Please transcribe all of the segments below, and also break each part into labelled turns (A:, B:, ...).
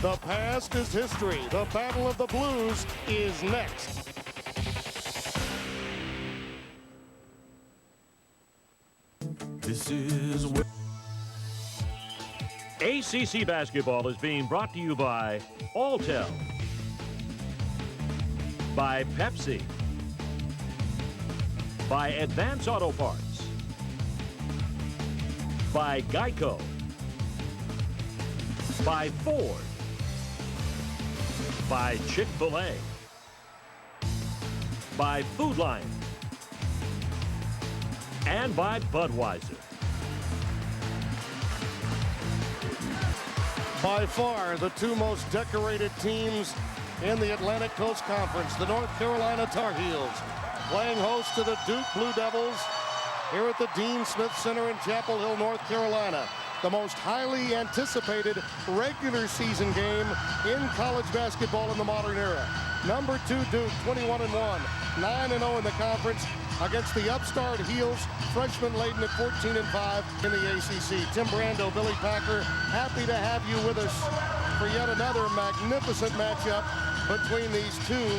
A: The past is history. The Battle of the Blues is next.
B: This is where
C: ACC basketball is being brought to you by Alltel, by Pepsi, by Advance Auto Parts, by Geico, by Ford, by Chick-fil-A, by Food Lion, and by Budweiser.
A: By far, the two most decorated teams in the Atlantic Coast Conference, the North Carolina Tar Heels, playing host to the Duke Blue Devils here at the Dean Smith Center in Chapel Hill, North Carolina. The most highly anticipated regular season game in college basketball in the modern era. Number 2 Duke, 21-1, 9-0 in the conference against the upstart Heels, freshman laden at 14-5 in the ACC. Tim Brando, Billy Packer, happy to have you with us for yet another magnificent matchup between these two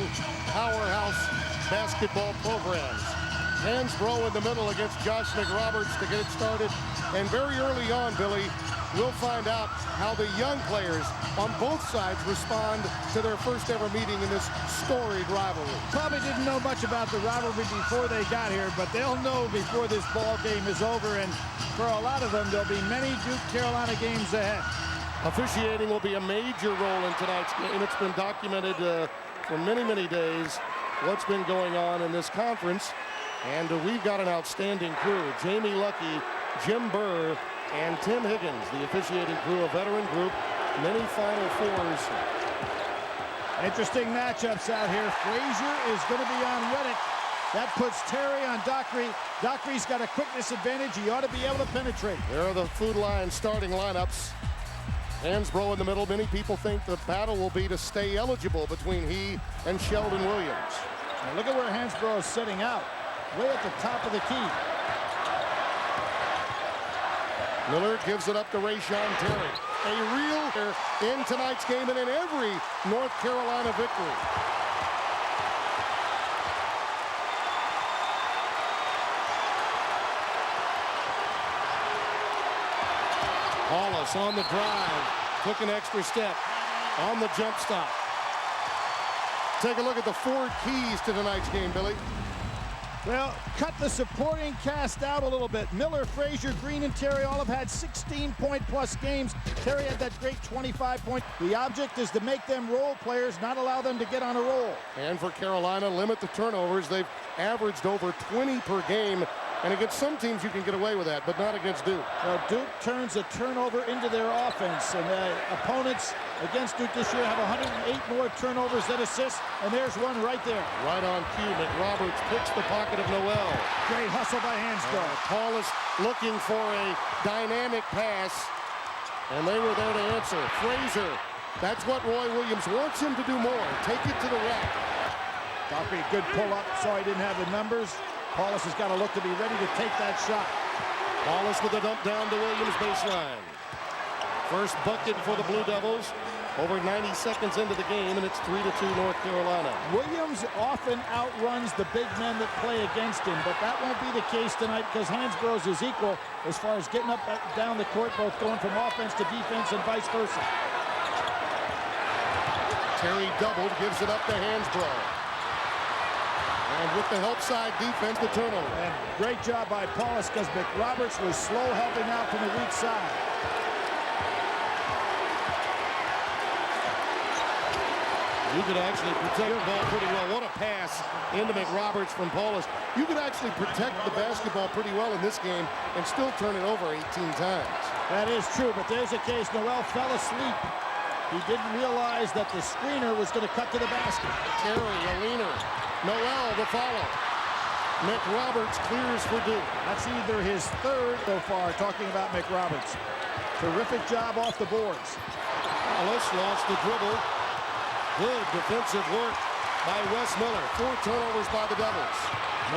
A: powerhouse basketball programs. Hansbrough in the middle against Josh McRoberts to get it started. And very early on, Billy, we'll find out how the young players on both sides respond to their first ever meeting in this storied rivalry.
D: Probably didn't know much about the rivalry before they got here, but they'll know before this ball game is over. And for a lot of them, there'll be many Duke-Carolina games ahead.
A: Officiating will be a major role in tonight's game. It's been documented for many, many days what's been going on in this conference. And we've got an outstanding crew. Jamie Luckey, Jim Burr, and Tim Higgins, the officiating crew, a veteran group, many Final Fours.
D: Interesting matchups out here. Frazier is going to be on Reddick. That puts Terry on Dockery. Dockery's got a quickness advantage. He ought to be able to penetrate.
A: There are the Food Lion starting lineups. Hansbrough in the middle. Many people think the battle will be to stay eligible between he and Sheldon Williams.
D: Now look at where Hansbrough is setting out. Way at the top of the key.
A: Miller gives it up to Rayshon Terry. A real in tonight's game and in every North Carolina victory. Paulus on the drive. Took an extra step on the jump stop. Take a look at the 4 keys to tonight's game, Billy.
D: Well, cut the supporting cast out a little bit. Miller, Frazier, Green, and Terry all have had 16-point-plus games. Terry had that great 25-point. The object is to make them role players, not allow them to get on a roll.
A: And for Carolina, limit the turnovers. They've averaged over 20 per game. And against some teams, you can get away with that, but not against Duke.
D: Well, Duke turns a turnover into their offense. And opponents against Duke this year have 108 more turnovers than assists. And there's one right there.
A: Right on cue. McRoberts picks the pocket of Noel.
D: Great hustle by Hansbrough.
A: Paulus looking for a dynamic pass. And they were there to answer. Frazier. That's what Roy Williams wants him to do more. Take it to the rack.
D: Dockery, good pull-up. Sorry he didn't have the numbers. Paulus has got to look to be ready to take that shot.
A: Paulus with a dump down to Williams baseline. First bucket for the Blue Devils. Over 90 seconds into the game, and it's 3-2 North Carolina.
D: Williams often outruns the big men that play against him, but that won't be the case tonight because Hansbrough's is equal as far as getting up down the court, both going from offense to defense and vice versa.
A: Terry doubled, gives it up to Hansbrough. And with the help side defense, the turnover.
D: And great job by Paulus because McRoberts was slow helping out from the weak side.
A: You could actually protect the ball pretty well. What a pass into McRoberts from Paulus. You could actually protect the basketball pretty well in this game and still turn it over 18 times.
D: That is true, but there's a case Noel fell asleep. He didn't realize that the screener was going to cut to the basket.
A: Terry, a leaner. Noel, the follow. McRoberts clears for Duke.
D: That's either his third so far, talking about McRoberts. Terrific job off the boards.
A: Paulus lost the dribble. Good defensive work by Wes Miller. 4 turnovers by the Devils.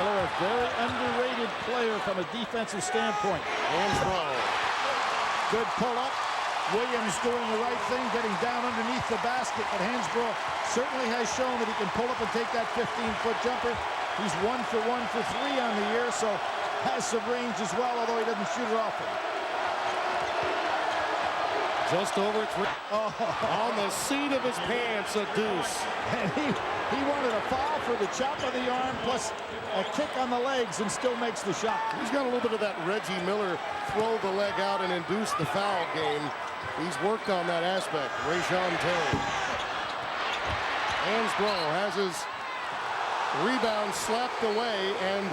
D: Miller, a very underrated player from a defensive standpoint.
A: Hansbrough.
D: Good pull-up. Williams doing the right thing, getting down underneath the basket, but Hansbrough certainly has shown that he can pull up and take that 15-foot jumper. He's 1 for 1 for 3 on the year, so has some range as well, although he doesn't shoot it often.
A: Just over 3. Oh, on the seat of his pants, a deuce.
D: And he wanted a foul for the chop of the arm, plus a kick on the legs, and still makes the shot.
A: He's got a little bit of that Reggie Miller throw the leg out and induce the foul game. He's worked on that aspect. Rajon Terry. Hansbrough has his rebound slapped away and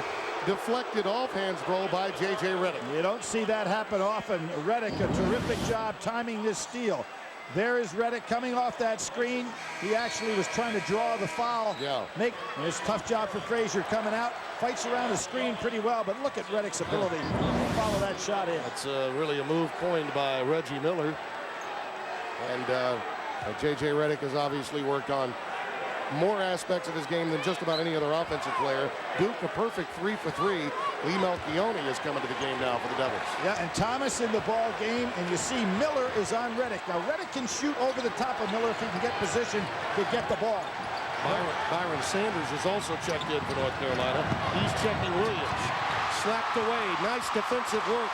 A: deflected off Hansbrough by J.J. Redick.
D: You don't see that happen often. Redick, a terrific job timing this steal. There is Redick coming off that screen. He actually was trying to draw the foul.
A: Yeah.
D: It's a tough job for Frazier coming out. Fights around the screen pretty well, but look at Redick's ability to follow that shot in.
A: That's really a move coined by Reggie Miller. And J.J. Redick has obviously worked on more aspects of his game than just about any other offensive player. Duke, a perfect 3 for 3. Lee Malchione is coming to the game now for the Devils.
D: Yeah, and Thomas in the ball game, and you see Miller is on Redick. Now, Redick can shoot over the top of Miller if he can get position to get the ball.
A: Byron Sanders is also checked in for North Carolina. He's checking Williams. Slapped away. Nice defensive work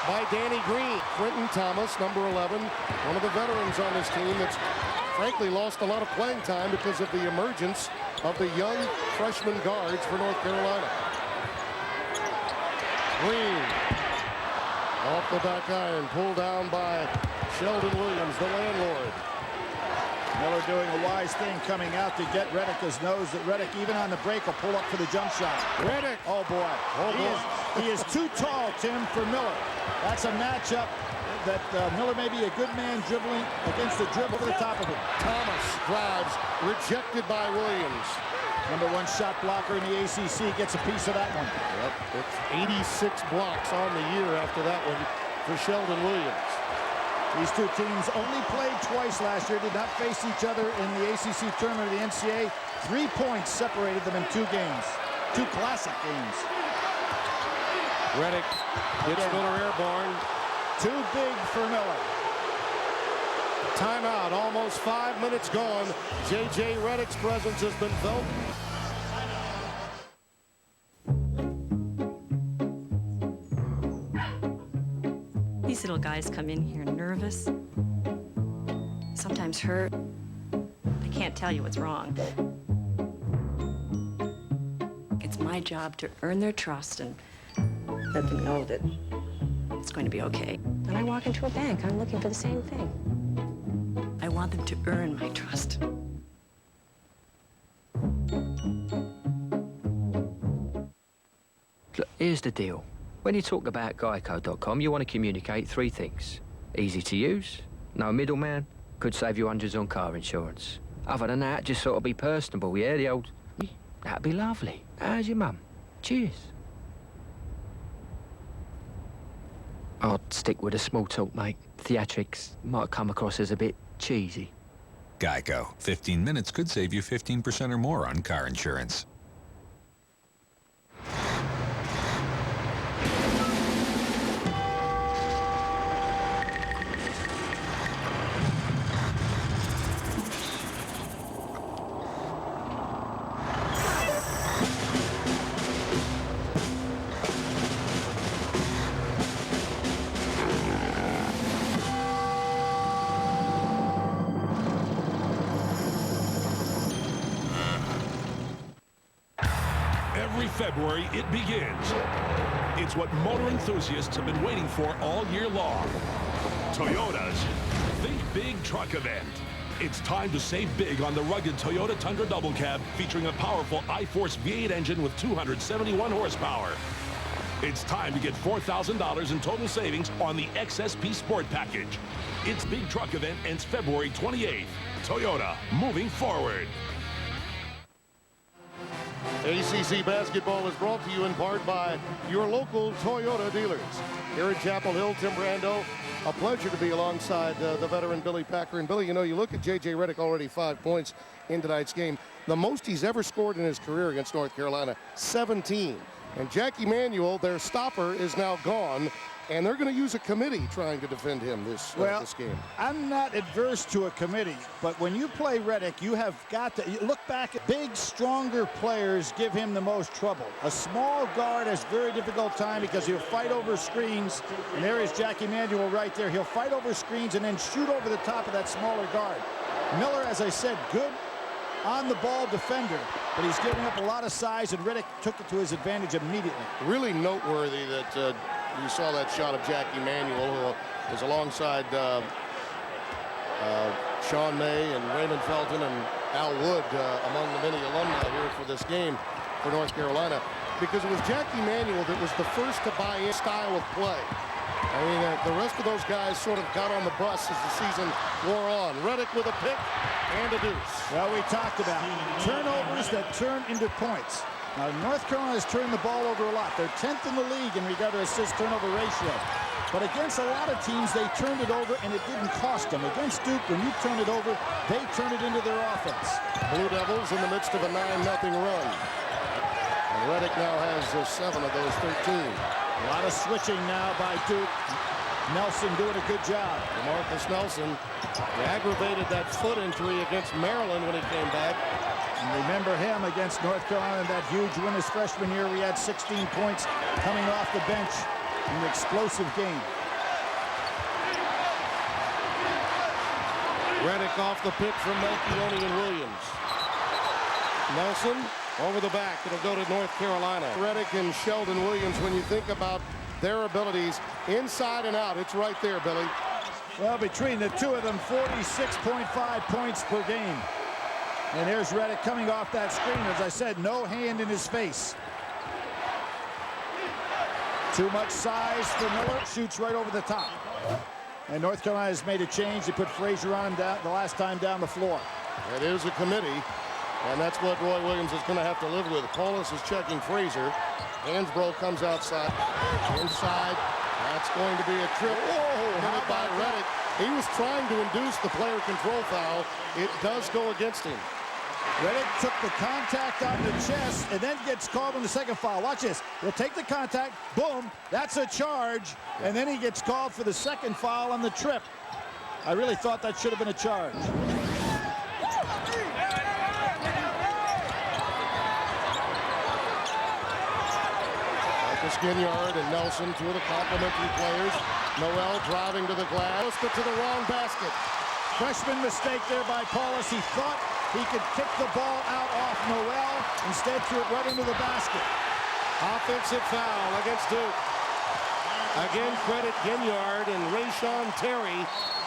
A: by Danny Green. Quentin Thomas, number 11, one of the veterans on this team that's frankly lost a lot of playing time because of the emergence of the young freshman guards for North Carolina. Green off the back iron, pulled down by Sheldon Williams, the landlord.
D: Miller doing a wise thing coming out to get Redick, his nose that Redick, even on the break, will pull up for the jump shot.
A: Redick.
D: Oh, boy. He is too tall, Tim, for Miller. That's a matchup that Miller may be a good man dribbling against the dribble over the top of him.
A: Thomas drives, rejected by Williams.
D: Number 1 shot blocker in the ACC gets a piece of that one.
A: Yep, it's 86 blocks on the year after that one for Sheldon Williams.
D: These two teams only played twice last year, did not face each other in the ACC tournament of the NCAA. 3 points separated them in 2 games, 2 classic games.
A: Redick gets Miller airborne.
D: Too big for Miller.
A: Timeout, almost 5 minutes gone. J.J. Redick's presence has been felt.
E: These little guys come in here nervous, sometimes hurt. They can't tell you what's wrong. It's my job to earn their trust and let them know that it's going to be okay. When I walk into a bank, I'm looking for the same thing. I want them to earn my trust.
F: Look, here's the deal. When you talk about Geico.com, you want to communicate 3 things. Easy to use, no middleman, could save you hundreds on car insurance. Other than that, just sort of be personable, yeah? The old, that'd be lovely. How's your mum? Cheers. I'd stick with a small talk, mate. Theatrics might come across as a bit cheesy.
G: Geico. 15 minutes could save you 15% or more on car insurance.
B: Every February, it begins. It's what motor enthusiasts have been waiting for all year long. Toyota's Think Big Truck Event. It's time to save big on the rugged Toyota Tundra Double Cab featuring a powerful iForce V8 engine with 271 horsepower. It's time to get $4,000 in total savings on the XSP Sport Package. Its Big Truck Event ends February 28th. Toyota, moving forward.
A: ACC basketball is brought to you in part by your local Toyota dealers. Here at Chapel Hill, Tim Brando, a pleasure to be alongside the veteran Billy Packer. And Billy, you know, you look at J.J. Redick, already 5 points in tonight's game. The most he's ever scored in his career against North Carolina, 17. And Jackie Manuel, their stopper, is now gone. and they're going to use a committee trying to defend him this game.
D: I'm not adverse to a committee, but when you play Redick, you have got to look back at big, stronger players give him the most trouble. A small guard has very difficult time because he'll fight over screens, and there is Jackie Manuel right there. He'll fight over screens and then shoot over the top of that smaller guard. Miller, as I said, good on-the-ball defender, but he's giving up a lot of size, and Redick took it to his advantage immediately.
A: Really noteworthy that you saw that shot of Jackie Manuel, who was alongside Sean May and Raymond Felton and Al Wood among the many alumni here for this game for North Carolina, because it was Jackie Manuel that was the first to buy in style of play. I mean, the rest of those guys sort of got on the bus as the season wore on. Redick with a pick and a deuce.
D: Well, we talked about turnovers that turn into points. Now, North Carolina has turned the ball over a lot. They're 10th in the league in regard to assist-turnover ratio. But against a lot of teams, they turned it over, and it didn't cost them. Against Duke, when you turn it over, they turn it into their offense.
A: Blue Devils in the midst of a 9-0 run. And Redick now has 7 of those 13.
D: A lot of switching now by Duke. Nelson doing a good job.
A: Marcus Nelson aggravated that foot injury against Maryland when he came back.
D: And remember him against North Carolina in that huge win his freshman year. We had 16 points coming off the bench in an explosive game.
A: Redick off the pick from Melchioni and Williams. Nelson over the back. It'll go to North Carolina. Redick and Sheldon Williams, when you think about their abilities inside and out, it's right there, Billy.
D: Well, between the two of them, 46.5 points per game. And there's Redick coming off that screen. As I said, no hand in his face. Too much size for Miller. Shoots right over the top. And North Carolina has made a change. They put Frazier on him down, the last time down the floor.
A: It is a committee, and that's what Roy Williams is going to have to live with. Paulus is checking Frazier. Hansbrough comes outside. Inside. That's going to be a trip. Whoa, hit by Redick. He was trying to induce the player control foul. It does go against him.
D: Redick took the contact on the chest and then gets called on the second foul. Watch this. He'll take the contact. Boom. That's a charge. And then he gets called for the second foul on the trip. I really thought that should have been a charge.
A: Marcus Ginyard and Nelson, two of the complimentary players. Noel driving to the glass, but to the wrong basket.
D: Freshman mistake there by Paulus. He thought he could kick the ball out off Noel. Instead, threw it right into the basket.
A: Offensive foul against Duke. Again, credit Ginyard and Rayshon Terry.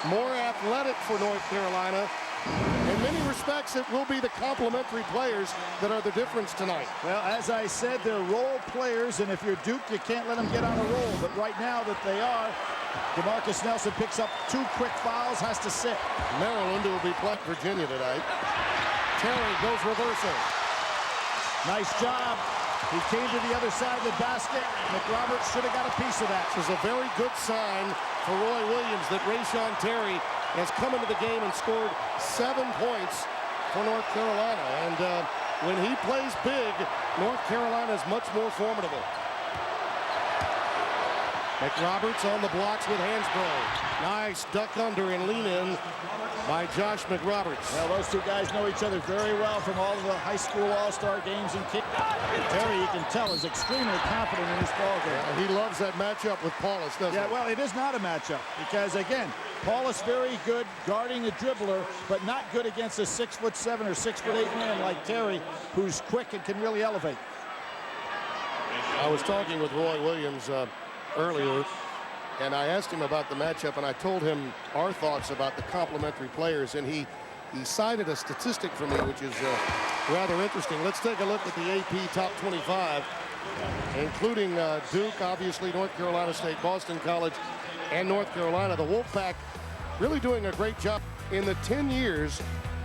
A: More athletic for North Carolina. In many respects, it will be the complementary players that are the difference tonight.
D: Well, as I said, they're role players, and if you're Duke, you can't let them get on a roll. But right now that they are, DeMarcus Nelson picks up 2 quick fouls, has to sit.
A: Maryland will be playing Virginia tonight. Terry goes reversal.
D: Nice job. He came to the other side of the basket. McRoberts should have got a piece of that.
A: This is a very good sign for Roy Williams that Rayshon Terry has come into the game and scored 7 points for North Carolina. And when he plays big, North Carolina is much more formidable. McRoberts on the blocks with Hansbrough. Nice duck under and lean in by Josh McRoberts.
D: Well, those two guys know each other very well from all of the high school all-star games and kick. Terry, you can tell, is extremely confident in his ball game.
A: And he loves that matchup with Paulus, doesn't he?
D: Yeah, well, it is not a matchup because, again, Paulus very good guarding the dribbler, but not good against a 6'7" or 6'8" man like Terry, who's quick and can really elevate.
A: I was talking with Roy Williams earlier, and I asked him about the matchup, and I told him our thoughts about the complementary players, and he cited a statistic for me, which is rather interesting. Let's take a look at the AP Top 25, including Duke, obviously North Carolina State, Boston College, and North Carolina. The Wolfpack really doing a great job in the 10 years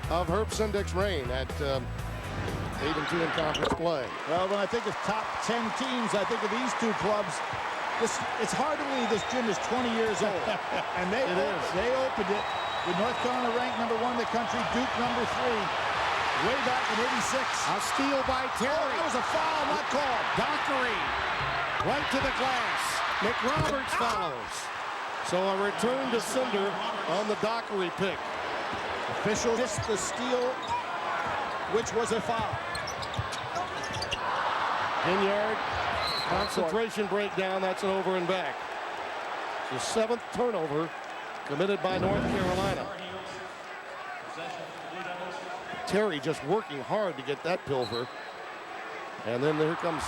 A: of Herb Sendek's reign at 8-2 in conference play.
D: Well, when I think of top 10 teams, I think of these two clubs. It's hard to believe this gym is 20 years old. And they opened it with North Carolina ranked #1 in the country, Duke #3, way back in '86.
A: A steal by Terry.
D: Oh, that was a foul, not called.
A: Dockery right to the glass. McRoberts follows. So a return to sender on the Dockery pick.
D: Official missed the steal, which was a foul.
A: Ginyard, concentration breakdown. That's an over and back. The 7th turnover committed by North Carolina. Terry just working hard to get that pilfer. And then here comes.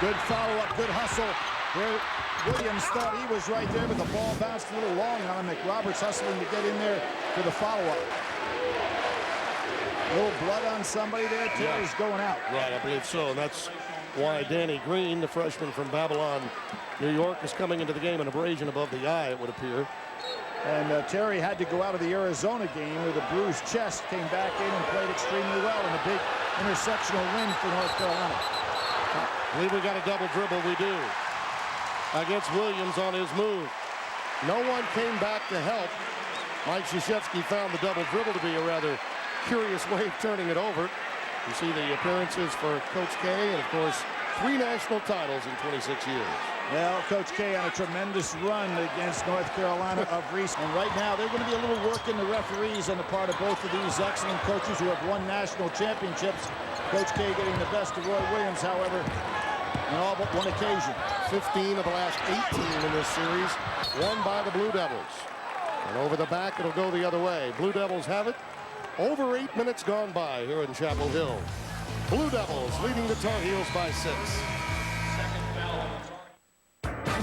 D: Good follow-up, good hustle. There, Williams thought he was right there, but the ball bounced a little long on him. McRoberts hustling to get in there for the follow-up. A little blood on somebody there. Terry's going out.
A: Right, I believe so. And that's why Danny Green, the freshman from Babylon, New York, is coming into the game. An abrasion above the eye, it would appear.
D: And Terry had to go out of the Arizona game with a bruised chest, came back in and played extremely well in a big intersectional win for North Carolina.
A: I believe we got a double dribble. We do. Against Williams on his move. No one came back to help. Mike Krzyzewski found the double dribble to be a rather curious way of turning it over. You see the appearances for Coach K, and of course 3 national titles in 26 years.
D: Well, Coach K on a tremendous run against North Carolina of recent. And right now, they're going to be a little work in the referees on the part of both of these excellent coaches who have won national championships. Coach K getting the best of Roy Williams, however, on all but one occasion. 15 of the last 18 in this series, won by the Blue Devils. And over the back, it'll go the other way. Blue Devils have it. Over 8 minutes gone by here in Chapel Hill. Blue Devils leading the Tar Heels by 6.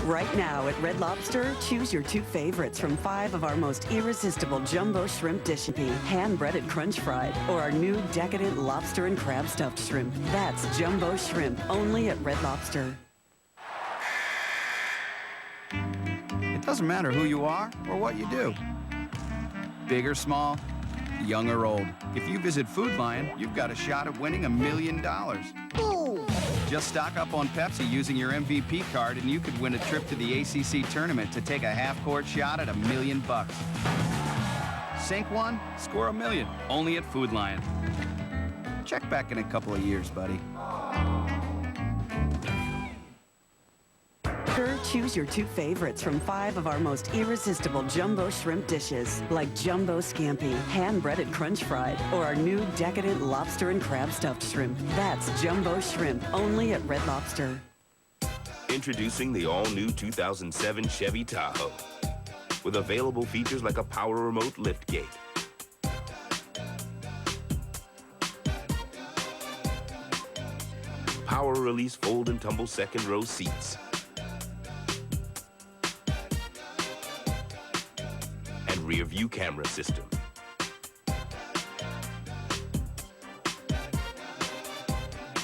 H: Right now at Red Lobster, choose your 2 favorites from 5 of our most irresistible jumbo shrimp dish, hand-breaded crunch fried, or our new decadent lobster and crab stuffed shrimp. That's jumbo shrimp, only at Red Lobster.
I: It doesn't matter who you are or what you do. Big or small, young or old. If you visit Food Lion, you've got a shot at winning $1 million. Just stock up on Pepsi using your MVP card and you could win a trip to the ACC tournament to take a half-court shot at $1 million. Sink one, score $1 million. Only at Food Lion. Check back in a couple of years, buddy.
H: Choose your 2 favorites from 5 of our most irresistible jumbo shrimp dishes, like Jumbo Scampi, hand-breaded crunch fried, or our new decadent lobster and crab stuffed shrimp. That's jumbo shrimp, only at Red Lobster.
J: Introducing the all-new 2007 Chevy Tahoe, with available features like a power remote liftgate, power release fold and tumble second row seats, and rear view camera system.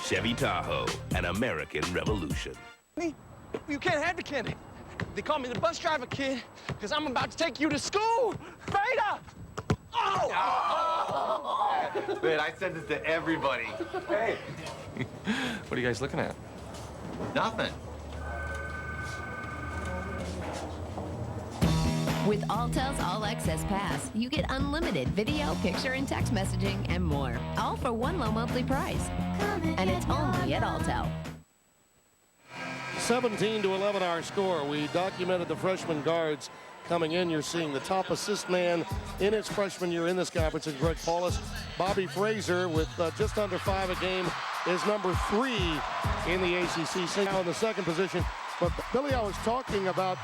J: Chevy Tahoe, an American revolution.
K: You can't have the candy. They call me the bus driver, kid, because I'm about to take you to school. Beta! Oh!
L: Man, I send this to everybody. Hey.
K: What are you guys looking at?
L: Nothing.
M: With Alltel's All Access Pass, you get unlimited video, picture, and text messaging, and more. All for one low monthly price. And it's only at Alltel.
A: 17-11 our score. We documented the freshman guards coming in. You're seeing the top assist man in his freshman year in this conference is Greg Paulus. Bobby Fraser with just under 5 a game is number 3 in the ACC. Now in the second position. But Billy, I was talking about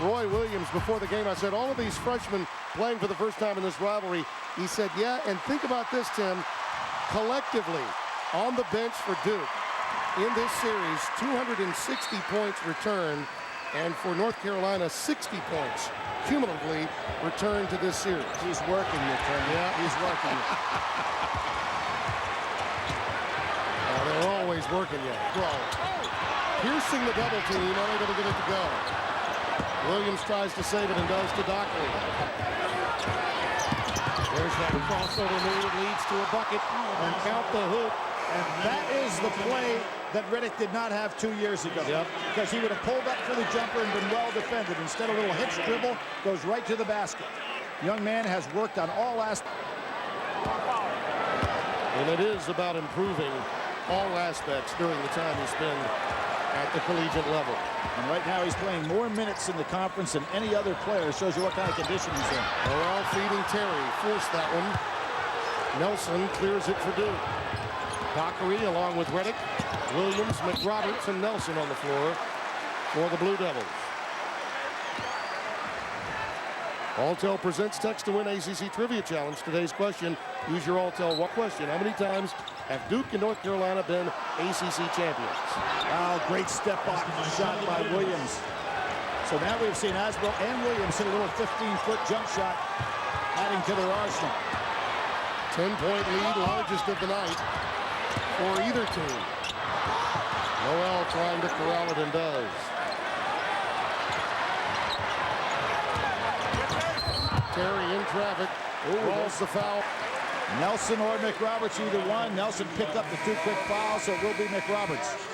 A: Roy Williams before the game. I said all of these freshmen playing for the first time in this rivalry. He said, yeah, and think about this, Tim. Collectively on the bench for Duke in this series, 260 points returned, and for North Carolina, 60 points cumulatively returned to this series.
D: He's working you, Tim. Yeah, he's working you.
A: They're always working you. Well, piercing the double team, unable to get it to go. Williams tries to save it and does to Dockery. There's that crossover move that leads to a bucket and count the hoop.
D: And that is the play that Riddick did not have 2 years ago.
A: Yep.
D: Because he would have pulled up for the jumper and been well defended. Instead, a little hitch dribble goes right to the basket. Young man has worked on all aspects.
A: And it is about improving all aspects during the time you spend at the collegiate level.
D: And right now he's playing more minutes in the conference than any other player. Shows you what kind of condition he's in.
A: Noel feeding Terry. Forced that one. Nelson clears it for Duke. Dockery along with Reddick, Williams, McRoberts, and Nelson on the floor for the Blue Devils. Alltel presents Text to Win ACC Trivia Challenge. Today's question, use your Alltel one question. How many times have Duke and North Carolina been ACC champions?
D: Oh, great step back shot by Williams. So now we've seen Asbro and Williams hit a little 15-foot jump shot, adding to their arsenal.
A: 10-point lead, largest of the night for either team. Noel trying to corral it and does. Terry in traffic, rolls the foul.
D: Nelson or McRoberts, either one. Nelson picked up the 2 quick fouls, so it will be McRoberts.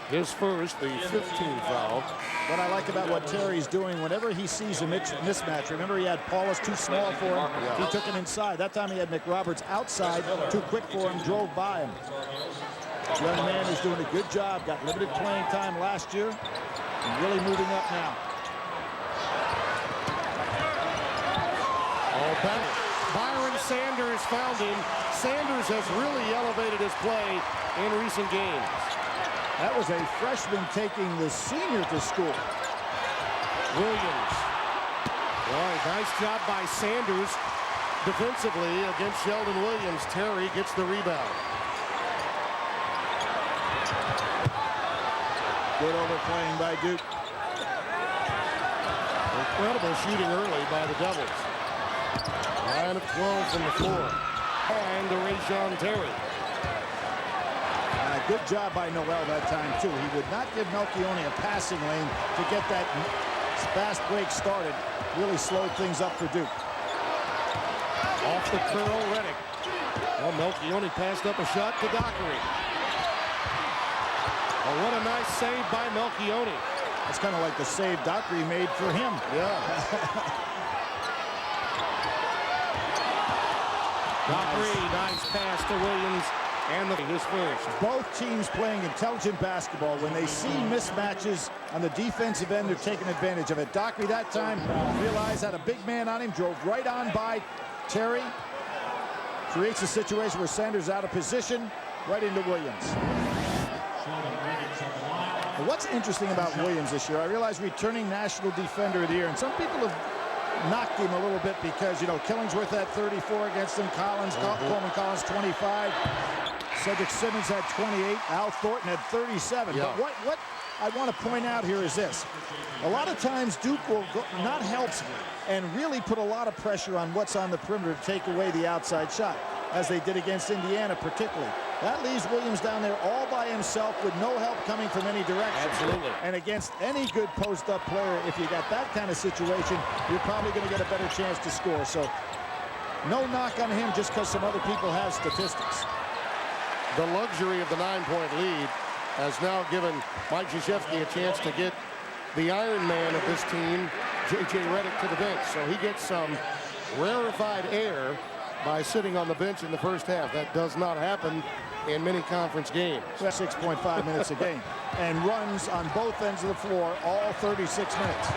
A: His first, the 15th foul.
D: What I like about what Terry's doing, whenever he sees a mismatch, remember he had Paulus too small for him. He took him inside. That time he had McRoberts outside, too quick for him, drove by him. The young man is doing a good job. Got limited playing time last year and really moving up now.
A: All back. Byron Sanders found him. Sanders has really elevated his play in recent games.
D: That was a freshman taking the senior to school.
A: Williams. Well, nice job by Sanders defensively against Sheldon Williams. Terry gets the rebound.
D: Good overplaying by Duke.
A: Incredible shooting early by the Devils. 9 of 12 from the floor. And to Rayshawn Terry.
D: Good job by Noel that time, too. He would not give Melchione a passing lane to get that fast break started. Really slowed things up for Duke.
A: Off the curl, Reddick. Well, Melchione passed up a shot to Dockery. Oh, what a nice save by Melchione.
D: It's kind of like the save Dockery made for him.
A: Yeah. Dockery, nice pass to Williams. And his first.
D: Both teams playing intelligent basketball. When they see mismatches on the defensive end, they're taking advantage of it. Dockery that time realized had a big man on him, drove right on by Terry. Creates a situation where Sanders out of position, right into Williams. What's interesting about Williams this year, I realize returning National Defender of the Year, and some people have knocked him a little bit because, you know, Killingsworth had 34 against him, Coleman Collins 25. Cedric Simmons had 28. Al Thornton had 37.
A: Yeah.
D: But what I want to point out here is this. A lot of times Duke will not help and really put a lot of pressure on what's on the perimeter to take away the outside shot, as they did against Indiana particularly. That leaves Williams down there all by himself with no help coming from any direction.
A: Absolutely.
D: And against any good post-up player, if you got that kind of situation, you're probably going to get a better chance to score. So no knock on him just because some other people have statistics.
A: The luxury of the 9-point lead has now given Mike Krzyzewski a chance to get the Iron Man of this team, J.J. Reddick, to the bench. So he gets some rarefied air by sitting on the bench in the first half. That does not happen in many conference games.
D: 6.5 minutes a game. And runs on both ends of the floor all 36 minutes.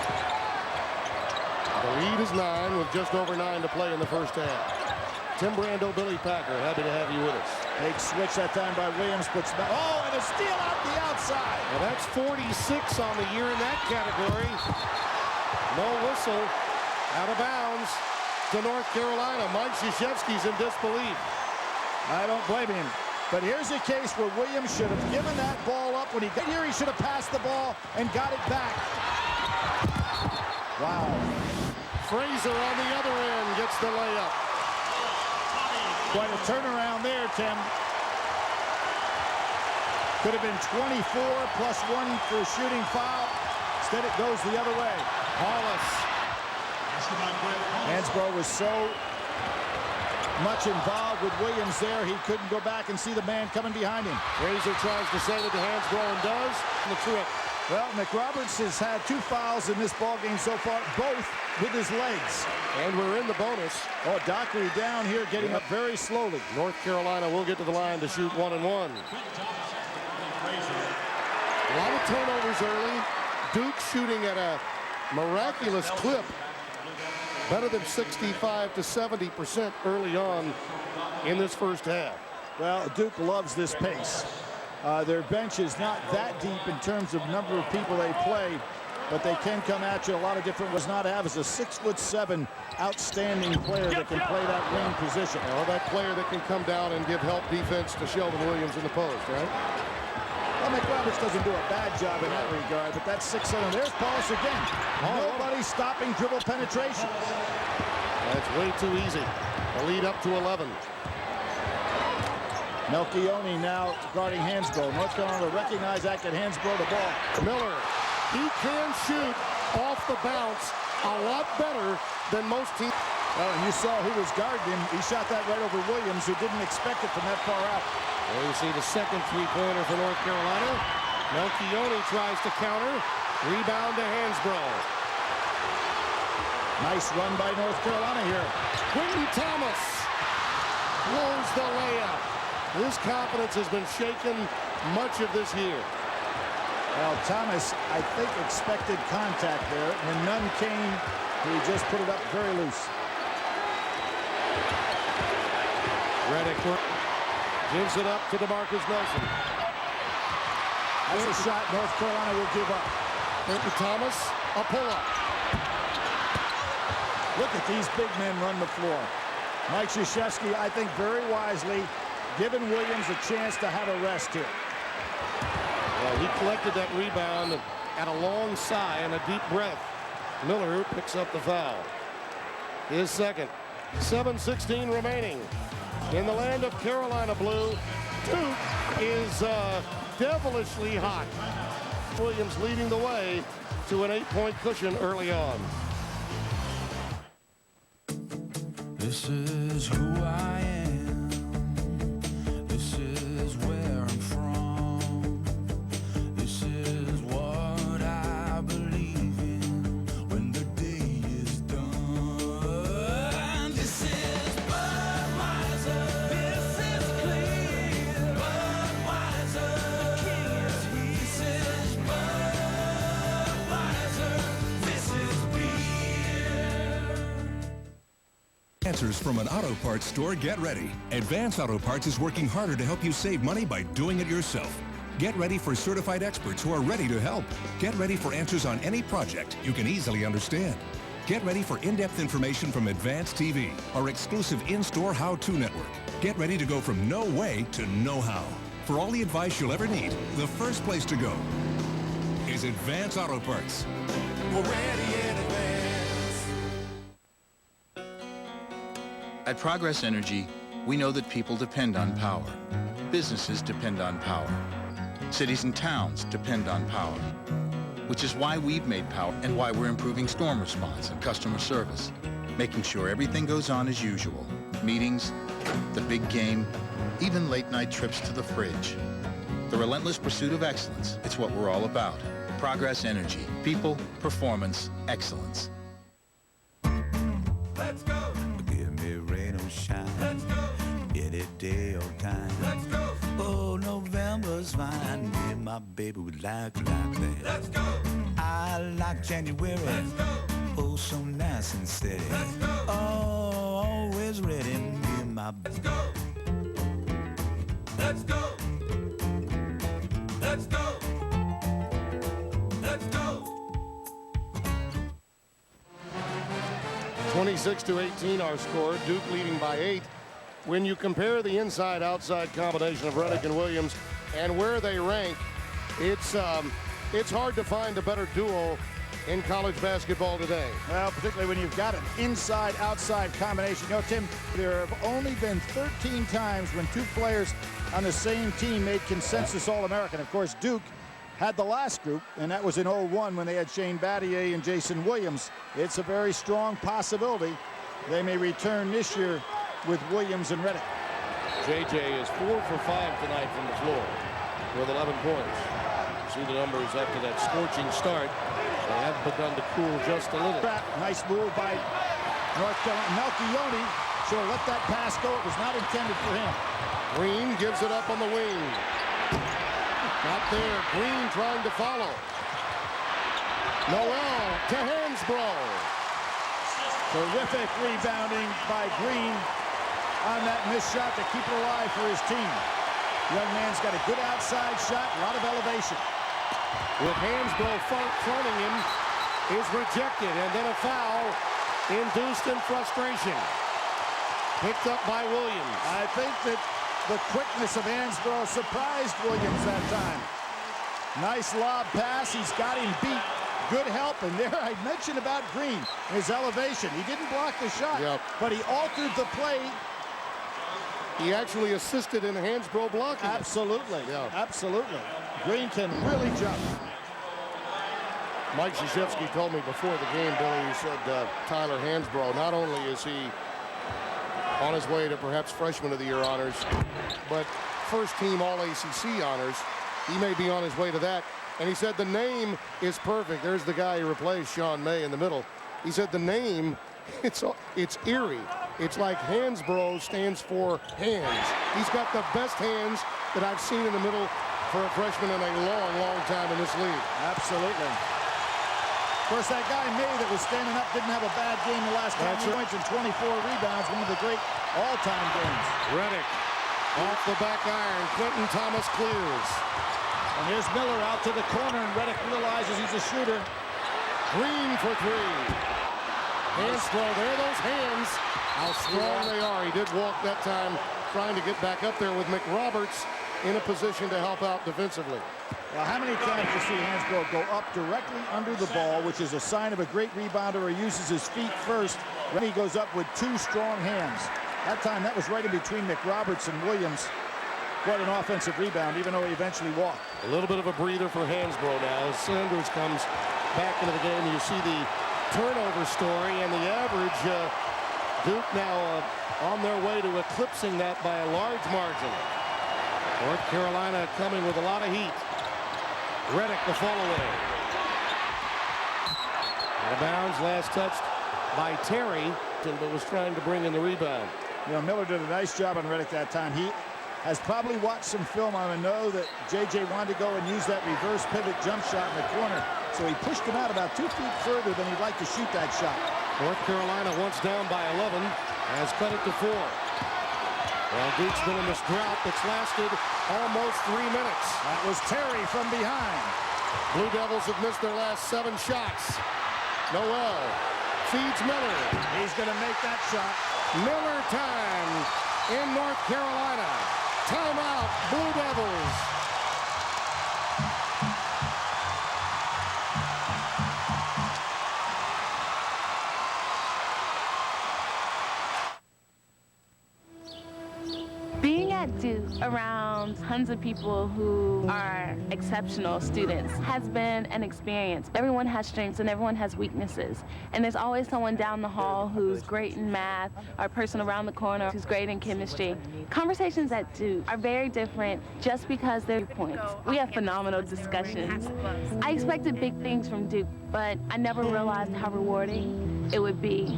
A: The lead is 9 with just over 9 to play in the first half. Tim Brando, Billy Packer, happy to have you with us.
D: Big switch that time by Williams. Puts back. Oh, and a steal out the outside.
A: Well, that's 46 on the year in that category. No whistle. Out of bounds to North Carolina. Mike Krzyzewski's in disbelief.
D: I don't blame him. But here's a case where Williams should have given that ball up. When he got here, he should have passed the ball and got it back. Wow.
A: Fraser on the other end gets the layup.
D: Quite a turnaround there, Tim. Could have been 24 plus 1 for a shooting foul. Instead, it goes the other way.
A: Hollis.
D: Hansbrough was so much involved with Williams there, he couldn't go back and see the man coming behind him.
A: Fraser tries to save it to Hansbrough and does. And the trip.
D: Well, McRoberts has had 2 fouls in this ballgame so far, both with his legs.
A: And we're in the bonus.
D: Oh, Dockery down here, getting up very slowly.
A: North Carolina will get to the line to shoot 1 and 1. A lot of turnovers early. Duke shooting at a miraculous clip. Better than 65 to 70% early on in this first half.
D: Well, Duke loves this pace. Their bench is not that deep in terms of number of people they play, but they can come at you a lot of different ways. Not have is a 6'7" outstanding player that can play that wing position.
A: Well, that player that can come down and give help defense to Sheldon Williams in the post, right?
D: Well, McRoberts doesn't do a bad job in that regard, but that's 6'7". There's Paulus again. Nobody stopping dribble penetration.
A: That's way too easy. The lead up to 11.
D: Melchioni now guarding Hansbrough. North Carolina recognize that, get Hansbrough the ball.
A: Miller, he can shoot off the bounce a lot better than most teams.
D: Well, and you saw who was guarding him. He shot that right over Williams, who didn't expect it from that far out.
A: Well, you see the second three-pointer for North Carolina. Melchioni tries to counter. Rebound to Hansbrough.
D: Nice run by North Carolina here.
A: Quentin Thomas blows the layup. His confidence has been shaken much of this year.
D: Well, Thomas, I think, expected contact there. When none came, he just put it up very loose.
A: Redick gives it up to DeMarcus Nelson.
D: That's a shot North Carolina will give up.
A: Quentin Thomas, a pull-up.
D: Look at these big men run the floor. Mike Krzyzewski, I think, very wisely given Williams a chance to have a rest here.
A: Well, he collected that rebound at a long sigh and a deep breath. Miller picks up the foul. His second. 7:16 remaining. In the land of Carolina blue, Duke is devilishly hot. Williams leading the way to an 8-point cushion early on.
N: This is who I am. This is where I'm from. This is what I believe in when the day is done. This is Budweiser. This is clear. Budweiser. The king is here. This is Budweiser. This is beer.
O: Answers from an auto parts store get ready. Advance Auto Parts is working harder to help you save money by doing it yourself. Get ready for certified experts who are ready to help. Get ready for answers on any project you can easily understand. Get ready for in-depth information from Advance TV, our exclusive in-store how-to network. Get ready to go from no way to know how. For all the advice you'll ever need, the first place to go is Advance Auto Parts.
N: We're ready in advance.
P: At Progress Energy, we know that people depend on power. Businesses depend on power. Cities and towns depend on power. Which is why we've made power and why we're improving storm response and customer service, making sure everything goes on as usual. Meetings, the big game, even late-night trips to the fridge. The relentless pursuit of excellence, it's what we're all about. Progress Energy. People, performance, excellence.
N: Let's go.
Q: Give me rain or shine.
N: Let's go.
Q: Any day or time.
N: Let's go.
Q: Oh, November's fine. Me and my baby would like that.
N: Let's go.
Q: I like January.
N: Let's go.
Q: Oh, so nice and steady.
N: Let's go.
Q: Oh, always ready. Me and my
N: Let's go. Let's go. Let's go. Let's go.
A: 26-18 our score. Duke leading by 8. When you compare the inside-outside combination of Redick and Williams and where they rank, it's hard to find a better duo in college basketball today.
D: Well, particularly when you've got an inside-outside combination. You know, Tim, there have only been 13 times when two players on the same team made consensus All-American. Of course, Duke had the last group, and that was in 01 when they had Shane Battier and Jason Williams. It's a very strong possibility they may return this year with Williams and Redick.
A: JJ is 4 for 5 tonight from the floor with 11 points. See the numbers after that scorching start. They have begun to cool just a little.
D: Nice move by North Carolina. Melchioni should have let that pass go. It was not intended for him.
A: Green gives it up on the wing. Not there. Green trying to follow. Noel to Hansbrough.
D: Terrific rebounding by Green on that missed shot to keep it alive for his team. Young man's got a good outside shot, a lot of elevation.
A: With Hansbrough fronting him, is rejected, and then a foul induced in frustration. Picked up by Williams.
D: I think that the quickness of Hansbrough surprised Williams that time. Nice lob pass. He's got him beat. Good help. And there I mentioned about Green, his elevation. He didn't block the shot, but he altered the play.
A: He actually assisted in Hansbrough blocking.
D: Absolutely. Absolutely. Green can really jump.
A: Mike Krzyzewski told me before the game, Billy, he said Tyler Hansbrough, not only is he on his way to perhaps Freshman of the Year honors, but first team All-ACC honors. He may be on his way to that. And he said the name is perfect. There's the guy who replaced Sean May in the middle. He said the name, it's eerie. It's like Hansbrough stands for hands. He's got the best hands that I've seen in the middle for a freshman in a long, long time in this league.
D: Absolutely. Of course, that guy May that was standing up didn't have a bad game the last 10 points and 24 rebounds, one of the great all-time games.
A: Redick off the back iron. Quentin Thomas clears.
D: And here's Miller out to the corner, and Redick realizes he's a shooter.
A: Green for three. Hansbrough, there are those hands. How strong they are. He did walk that time, trying to get back up there with McRoberts in a position to help out defensively.
D: Well, how many times do you see Hansbrough go up directly under the ball, which is a sign of a great rebounder, or uses his feet first, then he goes up with two strong hands. That time, that was right in between McRoberts and Williams. Quite an offensive rebound, even though he eventually walked.
A: A little bit of a breather for Hansbrough now. As Sanders comes back into the game, you see the turnover story, and the average Duke now on their way to eclipsing that by a large margin. North Carolina coming with a lot of heat. Redick the follow-away. Out of bounds, last touched by Terry, but was trying to bring in the rebound.
D: You know, Miller did a nice job on Redick that time. He has probably watched some film on him and know that J.J. wanted to go and use that reverse pivot jump shot in the corner. So he pushed him out about 2 feet further than he'd like to shoot that shot.
A: North Carolina, once down by 11, has cut it to 4. Well, Duke's been in this drought that's lasted almost 3 minutes.
D: That was Terry from behind.
A: Blue Devils have missed their last 7 shots. Noel feeds Miller.
D: He's going to make that shot.
A: Miller time in North Carolina. Timeout, Blue Devils.
R: Being at Duke around tons of people who are exceptional students has been an experience. Everyone has strengths and everyone has weaknesses. And there's always someone down the hall who's great in math, or a person around the corner who's great in chemistry. Conversations at Duke are very different just because they're viewpoints. We have phenomenal discussions. I expected big things from Duke, but I never realized how rewarding it would be.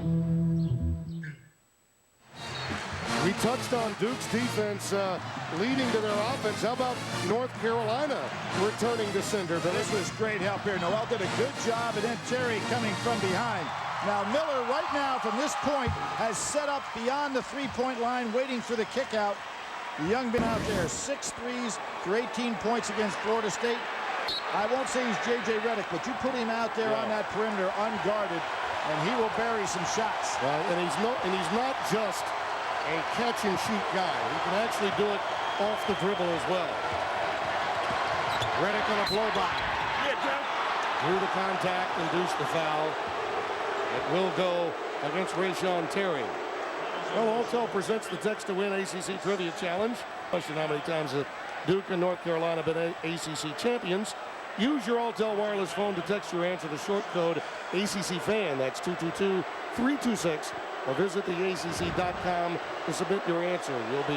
A: We touched on Duke's defense leading to their offense. How about North Carolina returning to sender? But
D: this was great help here. Noel did a good job, and then Terry coming from behind. Now Miller right now from this point has set up beyond the three-point line waiting for the kick out. The young man out there, 6 threes for 18 points against Florida State. I won't say he's J.J. Redick, but you put him out there on that perimeter unguarded, and he will bury some shots.
A: Well, and he's not just a catch-and-shoot guy. He can actually do it off the dribble as well. Redick on a blow-by. Through the contact, induced the foul. It will go against Rayshon Terry. Well, Alltel presents the Text to Win ACC Trivia Challenge. Question: how many times have Duke and North Carolina been ACC champions? Use your Alltel wireless phone to text your answer to short code ACCFAN. That's 222-326. Or visit theacc.com to submit your answer. You'll be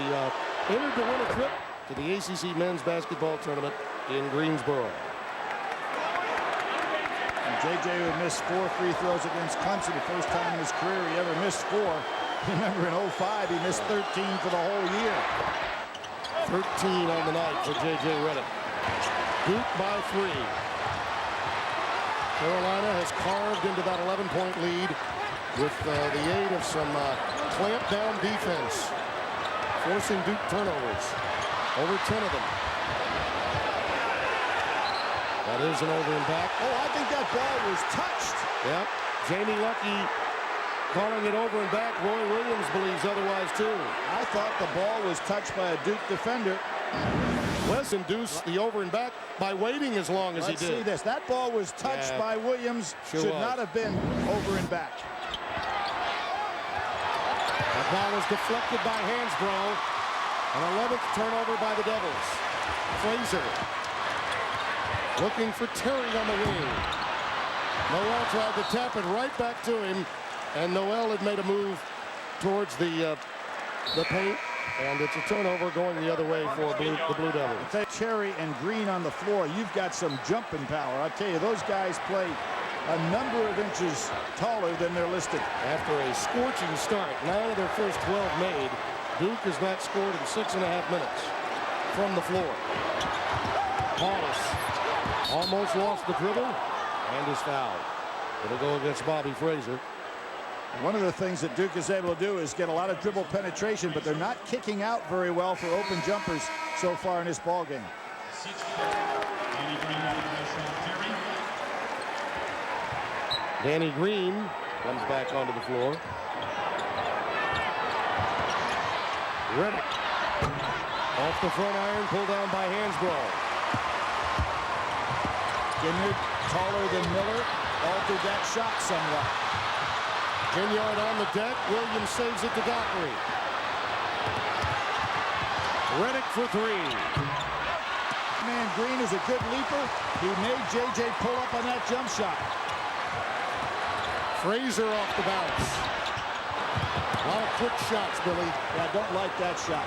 A: entered to win a trip to the ACC men's basketball tournament in Greensboro.
D: And J.J. who missed 4 free throws against Clemson, the first time in his career he ever missed 4. Remember in 05 he missed 13 for the whole year.
A: 13 on the night for J.J. Redick. Duke by 3. Carolina has carved into that 11-point lead with the aid of some clamp down defense, forcing Duke turnovers. Over 10 of them. That is an over and back.
D: Oh, I think that ball was touched.
A: Yep. Jamie Luckey calling it over and back. Roy Williams believes otherwise, too.
D: I thought the ball was touched by a Duke defender.
A: Wes induced the over and back by waiting as long as he did.
D: Let's see this. That ball was touched by Williams. Should not have been over and back.
A: That ball was deflected by Hansbrough. An 11th turnover by the Devils. Fraser looking for Terry on the wing. Noel tried to tap it right back to him, and Noel had made a move towards the paint, and it's a turnover going the other way for the Blue Devils.
D: Cherry and Green on the floor. You've got some jumping power. I'll tell you, those guys play a number of inches taller than they're listed.
A: After a scorching start, 9 of their first 12 made, Duke has not scored in 6.5 minutes from the floor. Paulus almost lost the dribble and is fouled. It'll go against Bobby Fraser.
D: One of the things that Duke is able to do is get a lot of dribble penetration, but they're not kicking out very well for open jumpers so far in this ball game.
A: Danny Green comes back onto the floor. Redick off the front iron, pulled down by Hansbrough.
D: Ginyard, taller than Miller, altered that shot somewhat.
A: Ginyard on the deck. Williams saves it to Dockery. Redick for 3.
D: Man, Green is a good leaper. He made J.J. pull up on that jump shot.
A: Fraser off the bounce. A lot of quick shots, Billy.
D: Yeah, I don't like that shot.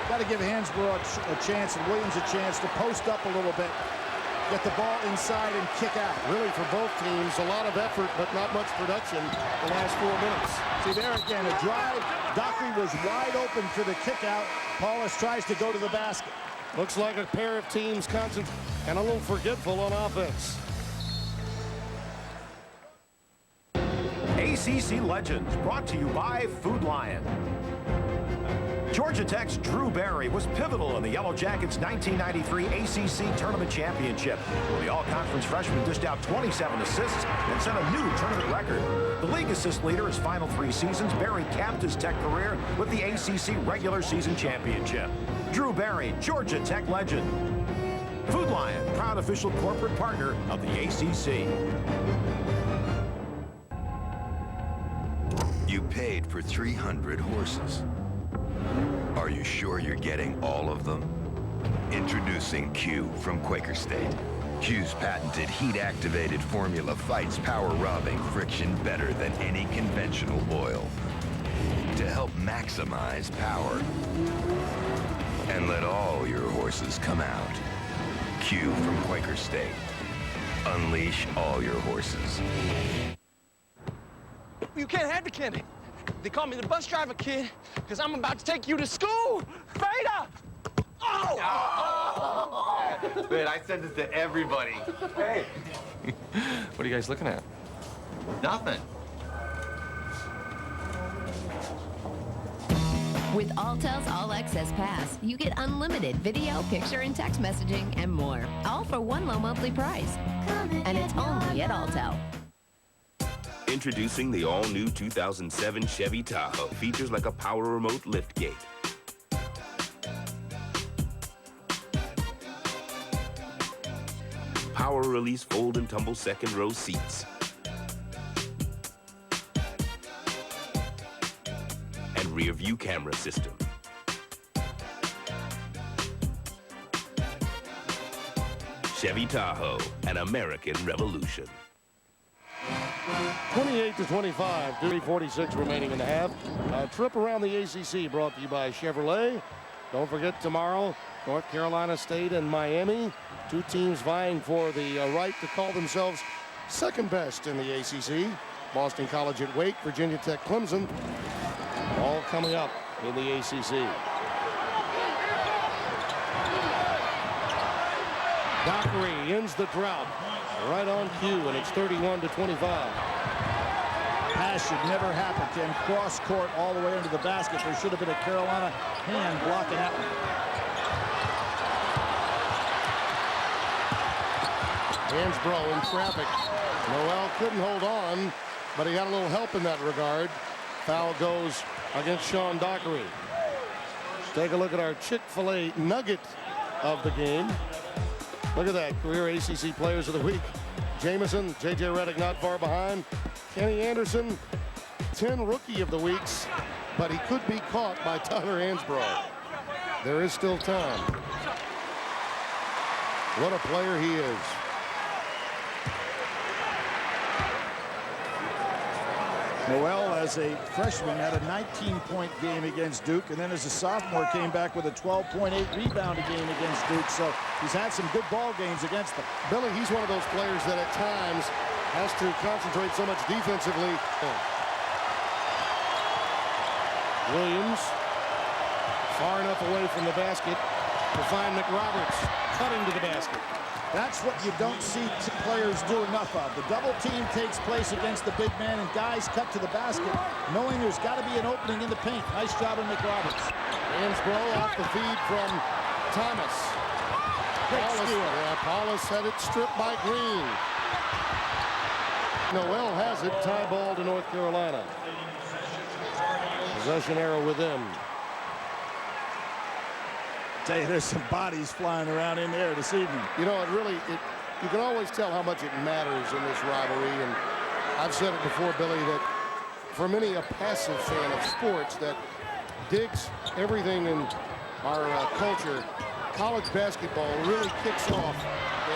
D: Got to give Hansbrough a chance and Williams a chance to post up a little bit. Get the ball inside and kick out.
A: Really, for both teams, a lot of effort, but not much production the last 4 minutes.
D: See there again, a drive. Dockery was wide open for the kick out. Paulus tries to go to the basket.
A: Looks like a pair of teams constant and a little forgetful on offense.
S: ACC Legends, brought to you by Food Lion. Georgia Tech's Drew Barry was pivotal in the Yellow Jackets' 1993 ACC Tournament Championship. The all-conference freshman dished out 27 assists and set a new tournament record. The league assist leader his final 3 seasons, Barry capped his Tech career with the ACC regular season championship. Drew Barry, Georgia Tech legend. Food Lion, proud official corporate partner of the ACC.
T: You paid for 300 horses. Are you sure you're getting all of them? Introducing Q from Quaker State. Q's patented heat-activated formula fights power-robbing friction better than any conventional oil to help maximize power. And let all your horses come out. Q from Quaker State. Unleash all your horses.
K: You can't have the candy. They call me the bus driver, kid, because I'm about to take you to school. Vader! Oh!
L: Man, I sent it to everybody. Hey.
U: What are you guys looking at?
L: Nothing.
M: With Alltel's All Access Pass, you get unlimited video, picture, and text messaging and more, all for one low monthly price. And it's only at Alltel.
J: Introducing the all-new 2007 Chevy Tahoe. Features like a power remote liftgate. Power release fold and tumble second row seats. And rear view camera system. Chevy Tahoe, an American revolution.
A: 28-25, 3:46 remaining in the half. A trip around the ACC brought to you by Chevrolet. Don't forget tomorrow, North Carolina State and Miami. 2 teams vying for the right to call themselves second best in the ACC. Boston College at Wake, Virginia Tech, Clemson, all coming up in the ACC. He ends the drought right on cue, and it's 31-25.
D: Pass should never happen, Ken. Cross court all the way into the basket. There should have been a Carolina hand blocking that one.
A: Hansbrough in traffic. Noel couldn't hold on, but he got a little help in that regard. Foul goes against Sean Dockery. Take a look at our Chick-fil-A nugget of the game. Look at that, career ACC Players of the Week. Jamison, J.J. Redick not far behind. Kenny Anderson, 10 Rookie of the Weeks, but he could be caught by Tyler Hansbrough. There is still time. What a player he is.
D: Noel, as a freshman, had a 19-point game against Duke, and then as a sophomore came back with a 12.8 rebound game against Duke. So he's had some good ball games against them.
A: Billy, he's one of those players that at times has to concentrate so much defensively. Williams, far enough away from the basket to find McRoberts cutting to the basket.
D: That's what you don't see players do enough of. The double team takes place against the big man, and guys cut to the basket, knowing there's got to be an opening in the paint. Nice job of McRoberts.
A: Hansbrough off the feed from Thomas.
D: Great steal.
A: Yeah, Paulus had it stripped by Green. Noel has it, tie ball to North Carolina. Possession arrow with them.
D: Tell you, there's some bodies flying around in there this evening.
A: You know, you can always tell how much it matters in this rivalry, and I've said it before, Billy, that for many a passive fan of sports that digs everything in our culture, college basketball really kicks off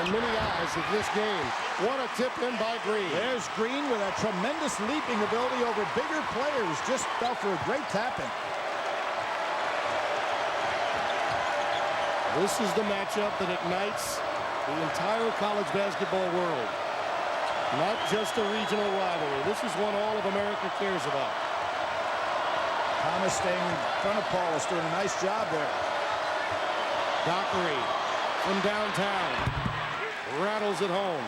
A: in many eyes of this game. What a tip in by Green.
D: There's Green with a tremendous leaping ability over bigger players. Just fell for a great tap-in.
A: This is the matchup that ignites the entire college basketball world. Not just a regional rivalry. This is one all of America cares about.
D: Thomas staying in front of Paulus, doing a nice job there.
A: Dockery from downtown rattles it home.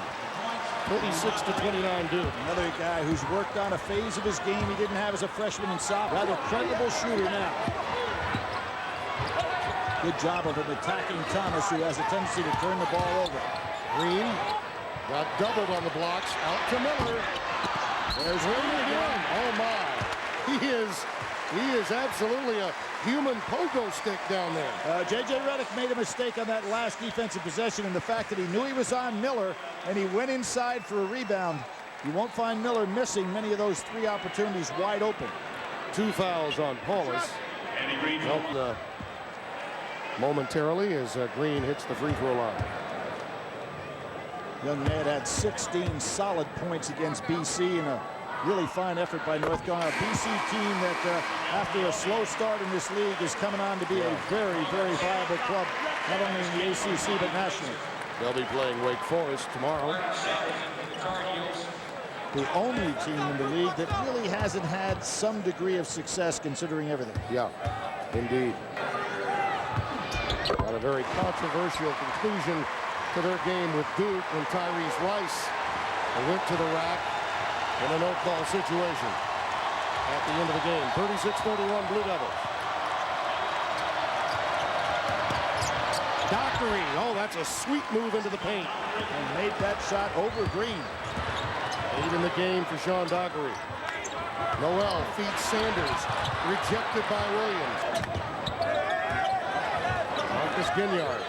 A: 36-29 Duke.
D: Another guy who's worked on a phase of his game he didn't have as a freshman in sophomore. Rather credible shooter now. Good job of him attacking Thomas, who has a tendency to turn the ball over.
A: Green got doubled on the blocks. Out to Miller. There's Green again. Oh my! He is absolutely a human pogo stick down there.
D: J.J. Redick made a mistake on that last defensive possession, and the fact that he knew he was on Miller and he went inside for a rebound. You won't find Miller missing many of those three opportunities wide open.
A: 2 fouls on Paulus. Momentarily as Green hits the free throw line.
D: Young Ned had 16 solid points against BC in a really fine effort by North Carolina. A BC team that after a slow start in this league is coming on to be a very, very viable club, not only in the ACC but nationally.
A: They'll be playing Wake Forest tomorrow.
D: The only team in the league that really hasn't had some degree of success considering everything.
A: Yeah, indeed. Got a very controversial conclusion to their game with Duke when Tyrese Rice went to the rack in a no-call situation at the end of the game. 36-31 Blue Devils. Dockery, oh, that's a sweet move into the paint.
D: And made that shot over Green.
A: 8 in the game for Sean Dockery. Noel feeds Sanders, rejected by Williams. Marcus Ginyard,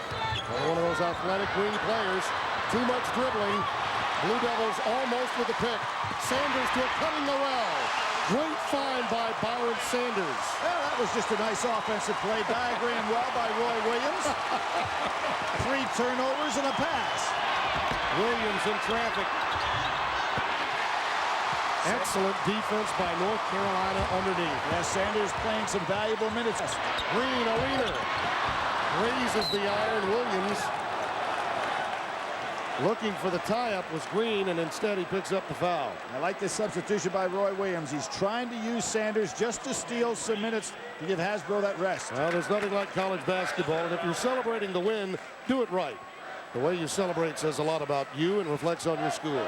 A: one of those athletic Green players. Too much dribbling. Blue Devils almost with the pick. Sanders to a cutting Noel. Great find by Byron Sanders.
D: Well, that was just a nice offensive play. Diagrammed well by Roy Williams. 3 turnovers and a pass.
A: Williams in traffic. Excellent defense by North Carolina underneath.
D: Yeah, Sanders playing some valuable minutes.
A: Green, a leader. Raises the iron. Williams looking for the tie-up was Green, and instead he picks up the foul.
D: I like this substitution by Roy Williams. He's trying to use Sanders just to steal some minutes to give Hasbro that rest.
A: Well, there's nothing like college basketball, and if you're celebrating the win, do it right. The way you celebrate says a lot about you and reflects on your school.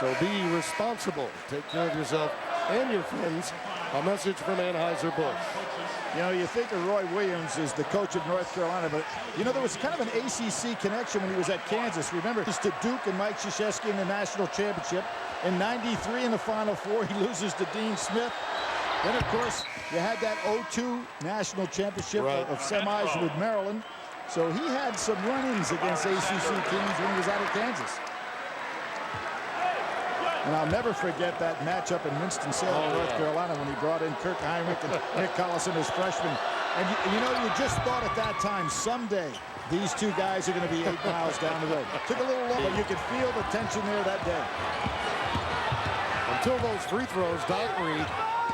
A: So be responsible. Take care of yourself and your friends. A message from Anheuser-Busch.
D: You know, you think of Roy Williams as the coach of North Carolina, but, you know, there was kind of an ACC connection when he was at Kansas. Remember, it's to Duke and Mike Krzyzewski in the national championship. In '93 in the Final Four, he loses to Dean Smith. Then, of course, you had that '02 national championship of semis with Maryland. So he had some run-ins against ACC teams when he was out of Kansas. And I'll never forget that matchup in Winston-Salem, North Carolina, when he brought in Kirk Heinrich and Nick Collison as freshmen. And you know, you just thought at that time, someday, these two guys are going to be 8 miles down the road. Took a little long, but you could feel the tension there that day.
A: Until those free throws, Dockery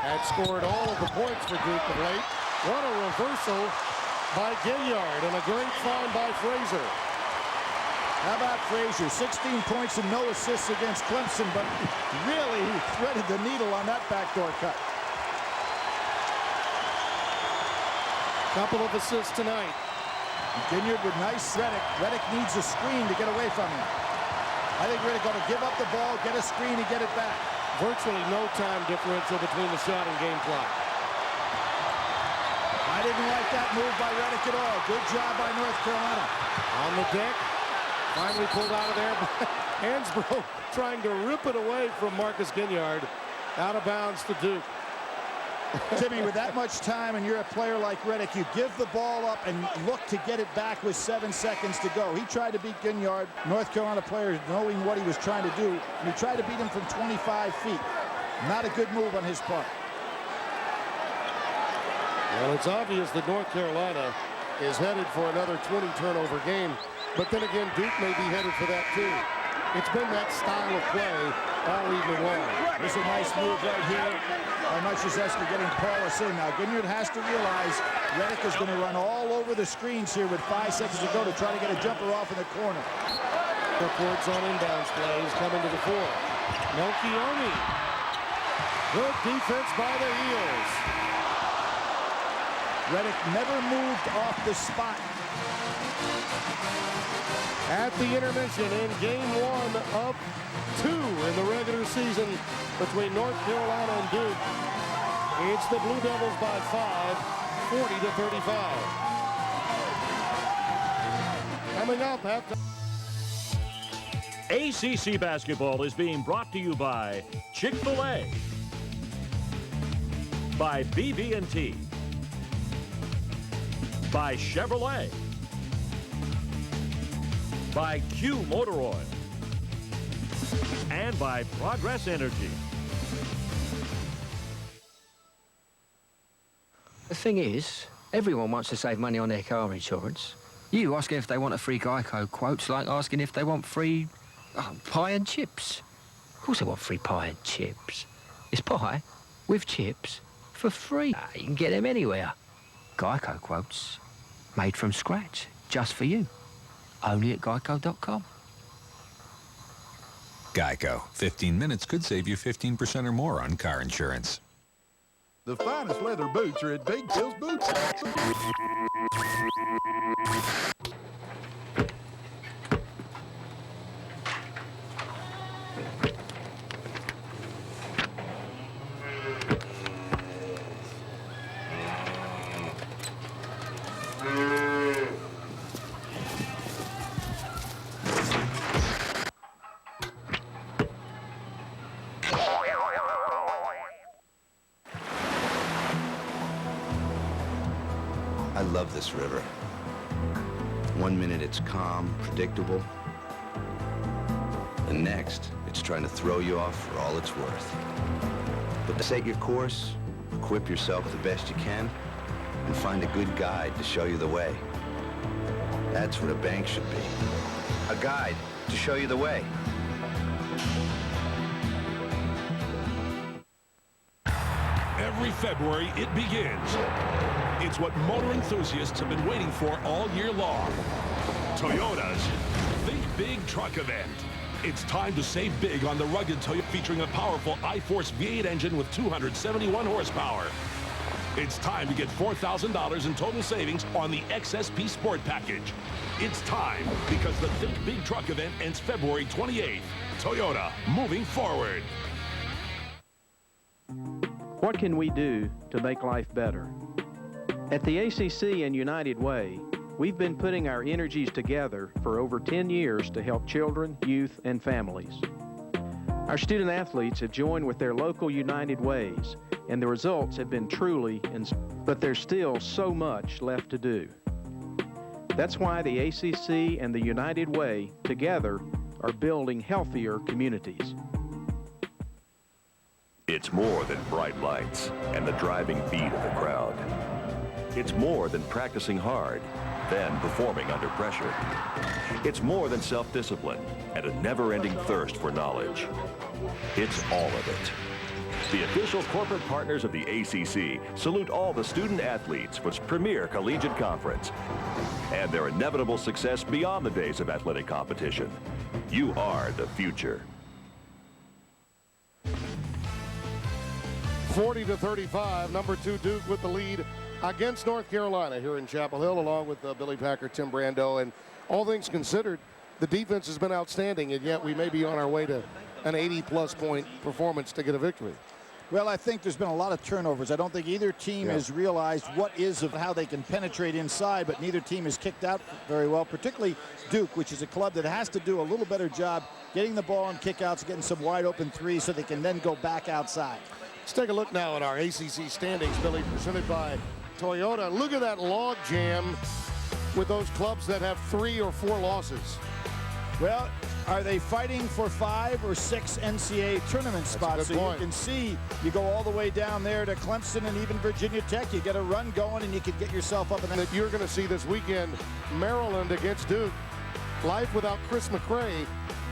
A: had scored all of the points for Duke of late. What a reversal by Ginyard and a great find by Frazier.
D: How about Frazier? 16 points and no assists against Clemson, but really he threaded the needle on that backdoor cut.
A: Couple of assists tonight.
D: Ginyard with nice Redick. Redick needs a screen to get away from him. I think Redick going to give up the ball, get a screen, and get it back.
A: Virtually no time differential between the shot and game clock.
D: I didn't like that move by Redick at all. Good job by North Carolina.
A: On the deck. Finally pulled out of there by Hansbrough, trying to rip it away from Marcus Ginyard. Out of bounds to Duke.
D: Timmy, with that much time and you're a player like Redick, you give the ball up and look to get it back with 7 seconds to go. He tried to beat Ginyard, North Carolina player knowing what he was trying to do, and he tried to beat him from 25 feet. Not a good move on his part.
A: Well, it's obvious that North Carolina is headed for another 20-turnover game. But then again, Duke may be headed for that too. It's been that style of play all evening long.
D: There's a nice move right here by Mike Krzyzewski getting Paulus in. Now, Ginyard has to realize Redick is going to run all over the screens here with 5 seconds to go to try to get a jumper off in the corner.
A: Reports on inbounds plays coming to the fore. Melchioni. Good defense by the Heels.
D: Redick never moved off the spot.
A: At the intermission in game 1 of 2 in the regular season between North Carolina and Duke. It's the Blue Devils by 5, 40-35. Coming up after...
C: ACC basketball is being brought to you by Chick-fil-A, by BB&T, by Chevrolet, by Q Motor Oil, and by Progress Energy.
F: The thing is, everyone wants to save money on their car insurance. You asking if they want a free Geico quote's like asking if they want free pie and chips. Of course they want free pie and chips. It's pie with chips for free. You can get them anywhere. Geico quotes, made from scratch, just for you. Only at Geico.com.
G: Geico. 15 minutes could save you 15% or more on car insurance.
V: The finest leather boots are at Big Phil's Boot Sacks.
W: I love this river. 1 minute it's calm, predictable. The next, it's trying to throw you off for all it's worth. But to set your course, equip yourself the best you can, and find a good guide to show you the way. That's what a bank should be. A guide to show you the way.
B: Every February, it begins. It's what motor enthusiasts have been waiting for all year long. Toyota's Think Big Truck Event. It's time to save big on the rugged Toyota featuring a powerful iForce V8 engine with 271 horsepower. It's time to get $4,000 in total savings on the XSP Sport Package. It's time because the Think Big Truck event ends February 28th. Toyota, moving forward.
E: What can we do to make life better? At the ACC and United Way, we've been putting our energies together for over 10 years to help children, youth, and families. Our student athletes have joined with their local United Ways, and the results have been truly inspiring. But there's still so much left to do. That's why the ACC and the United Way together are building healthier communities.
H: It's more than bright lights and the driving beat of the crowd. It's more than practicing hard, then performing under pressure. It's more than self-discipline and a never-ending thirst for knowledge. It's all of it. The official corporate partners of the ACC salute all the student athletes for its premier collegiate conference and their inevitable success beyond the days of athletic competition. You are the future.
A: 40-35, number 2 Duke with the lead against North Carolina here in Chapel Hill, along with Billy Packer, Tim Brando, and all things considered, the defense has been outstanding, and yet we may be on our way to an 80-plus point performance to get a victory.
D: Well, I think there's been a lot of turnovers. I don't think either team has realized what is of how they can penetrate inside, but neither team has kicked out very well, particularly Duke, which is a club that has to do a little better job getting the ball on kickouts, getting some wide open threes so they can then go back outside.
A: Let's take a look now at our ACC standings, Billy, presented by Toyota. Look at that log jam with those clubs that have 3 or 4 losses.
D: Well, are they fighting for 5 or 6 NCAA tournament spots? So you can see you go all the way down there to Clemson and even Virginia Tech. You get a run going and you can get yourself up in that.
A: You're going to see this weekend Maryland against Duke. Life without Chris McCray.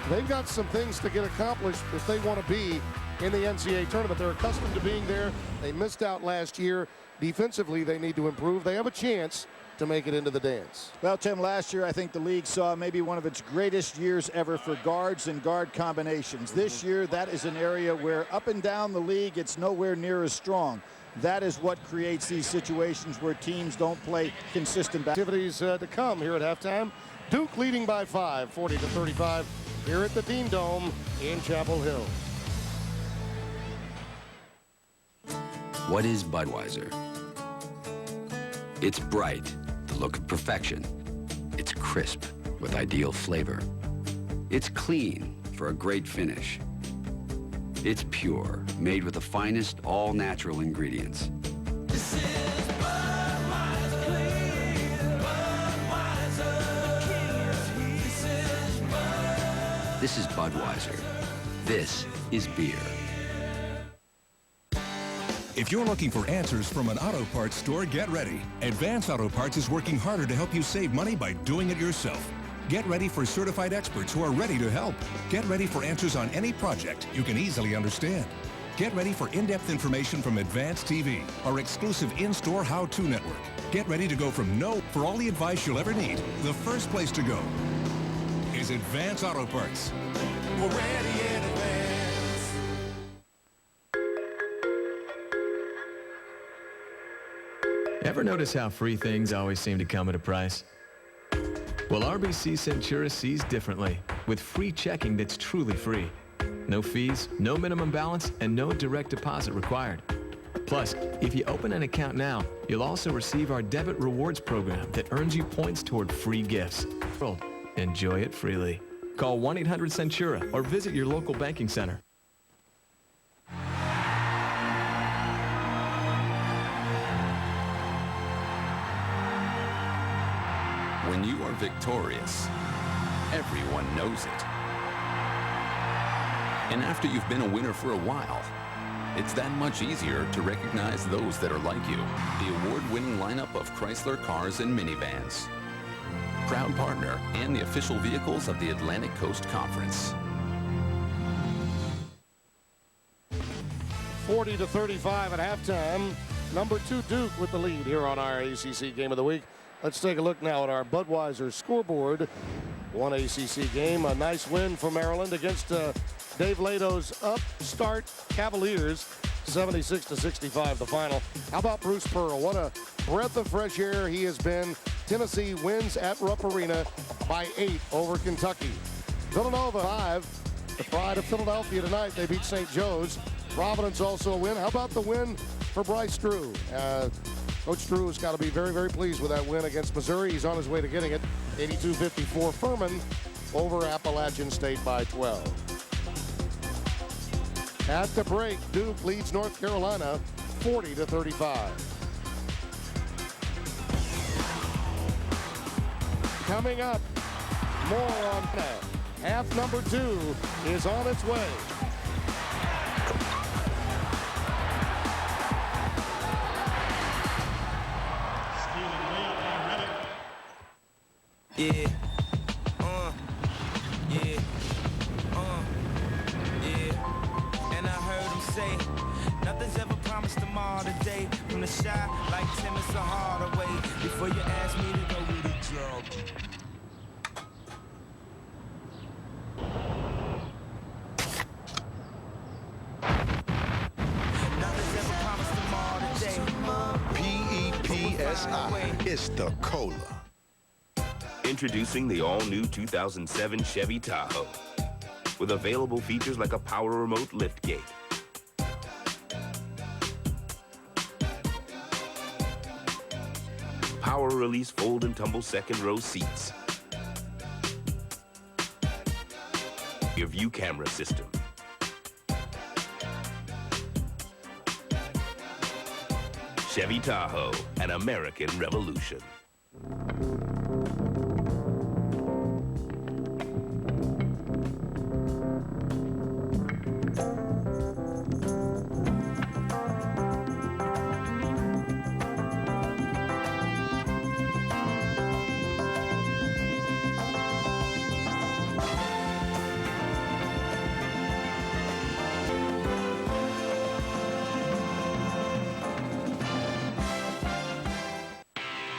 A: They've got some things to get accomplished if they want to be in the NCAA tournament. They're accustomed to being there. They missed out last year. Defensively, they need to improve. They have a chance to make it into the dance.
D: Well, Tim, last year I think the league saw maybe one of its greatest years ever for guards and guard combinations. This year, that is an area where up and down the league, it's nowhere near as strong. That is what creates these situations where teams don't play consistent
A: activities to come here at halftime. Duke leading by 5, 40-35 here at the Dean Dome in Chapel Hill.
I: What is Budweiser? It's bright, the look of perfection. It's crisp, with ideal flavor. It's clean, for a great finish. It's pure, made with the finest all-natural ingredients.
N: This is Budweiser clean, Budweiser Kings.
I: This is Budweiser. This is beer.
O: If you're looking for answers from an auto parts store, get ready. Advance Auto Parts is working harder to help you save money by doing it yourself. Get ready for certified experts who are ready to help. Get ready for answers on any project you can easily understand. Get ready for in-depth information from Advance TV, our exclusive in-store how-to network. Get ready to go from no for all the advice you'll ever need. The first place to go is Advance Auto Parts.
N: We're ready in advance.
X: Ever notice how free things always seem to come at a price? Well, RBC Centura sees differently, with free checking that's truly free. No fees, no minimum balance, and no direct deposit required. Plus, if you open an account now, you'll also receive our debit rewards program that earns you points toward free gifts. Enjoy it freely. Call 1-800-CENTURA or visit your local banking center.
Y: When you are victorious, everyone knows it. And after you've been a winner for a while, it's that much easier to recognize those that are like you. The award-winning lineup of Chrysler cars and minivans. Proud partner and the official vehicles of the Atlantic Coast Conference.
A: 40-35 at halftime. Number 2 Duke with the lead here on our ACC Game of the Week. Let's take a look now at our Budweiser scoreboard. One ACC game, a nice win for Maryland against Dave Lato's upstart Cavaliers. 76-65 the final. How about Bruce Pearl? What a breath of fresh air he has been. Tennessee wins at Rupp Arena by 8 over Kentucky. Villanova 5, the pride of Philadelphia tonight. They beat St. Joe's. Providence also a win. How about the win for Bryce Drew? Coach Drew has got to be very, very pleased with that win against Missouri. He's on his way to getting it. 82-54 Furman over Appalachian State by 12. At the break, Duke leads North Carolina 40-35. Coming up, more on that. Half number 2 is on its way.
N: Yeah. Yeah. And I heard him say, nothing's ever promised tomorrow today. From the shy, like Tim, it's a harder way. Before you ask me to go with a job. Nothing's ever promised tomorrow today.
V: P-E-P-S-I. It's the cola.
J: Introducing the all-new 2007 Chevy Tahoe with available features like a power remote liftgate, power release fold and tumble second row seats, your view camera system, Chevy Tahoe, an American revolution.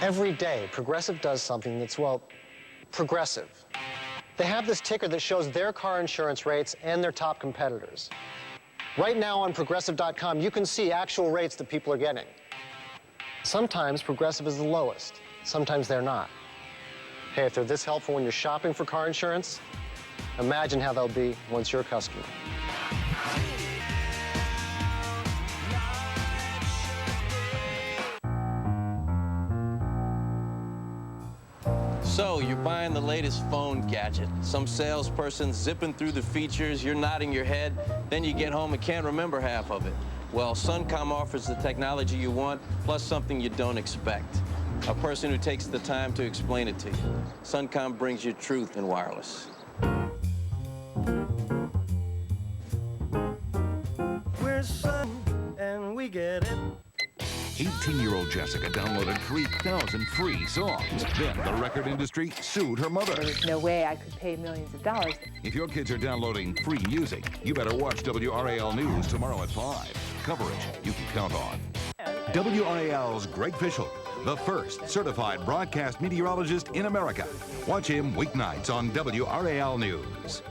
P: 'Every day, Progressive does something that's, well, progressive. They have this ticker that shows their car insurance rates and their top competitors. Right now on Progressive.com, you can see actual rates that people are getting. Sometimes Progressive is the lowest. Sometimes they're not. Hey, if they're this helpful when you're shopping for car insurance, imagine how they'll be once you're a customer.
Q: So, you're buying the latest phone gadget. Some salesperson zipping through the features, you're nodding your head, then you get home and can't remember half of it. Well, Suncom offers the technology you want, plus something you don't expect. A person who takes the time to explain it to you. Suncom brings you truth in wireless.
N: We're Sun, and we get it.
V: 18-year-old Jessica downloaded 3,000 free songs. Then the record industry sued her mother.
R: There's no way I could pay millions of dollars.
V: If your kids are downloading free music, you better watch WRAL News tomorrow at 5. Coverage you can count on. WRAL's Greg Fishel, the first certified broadcast meteorologist in America. Watch him weeknights on WRAL News.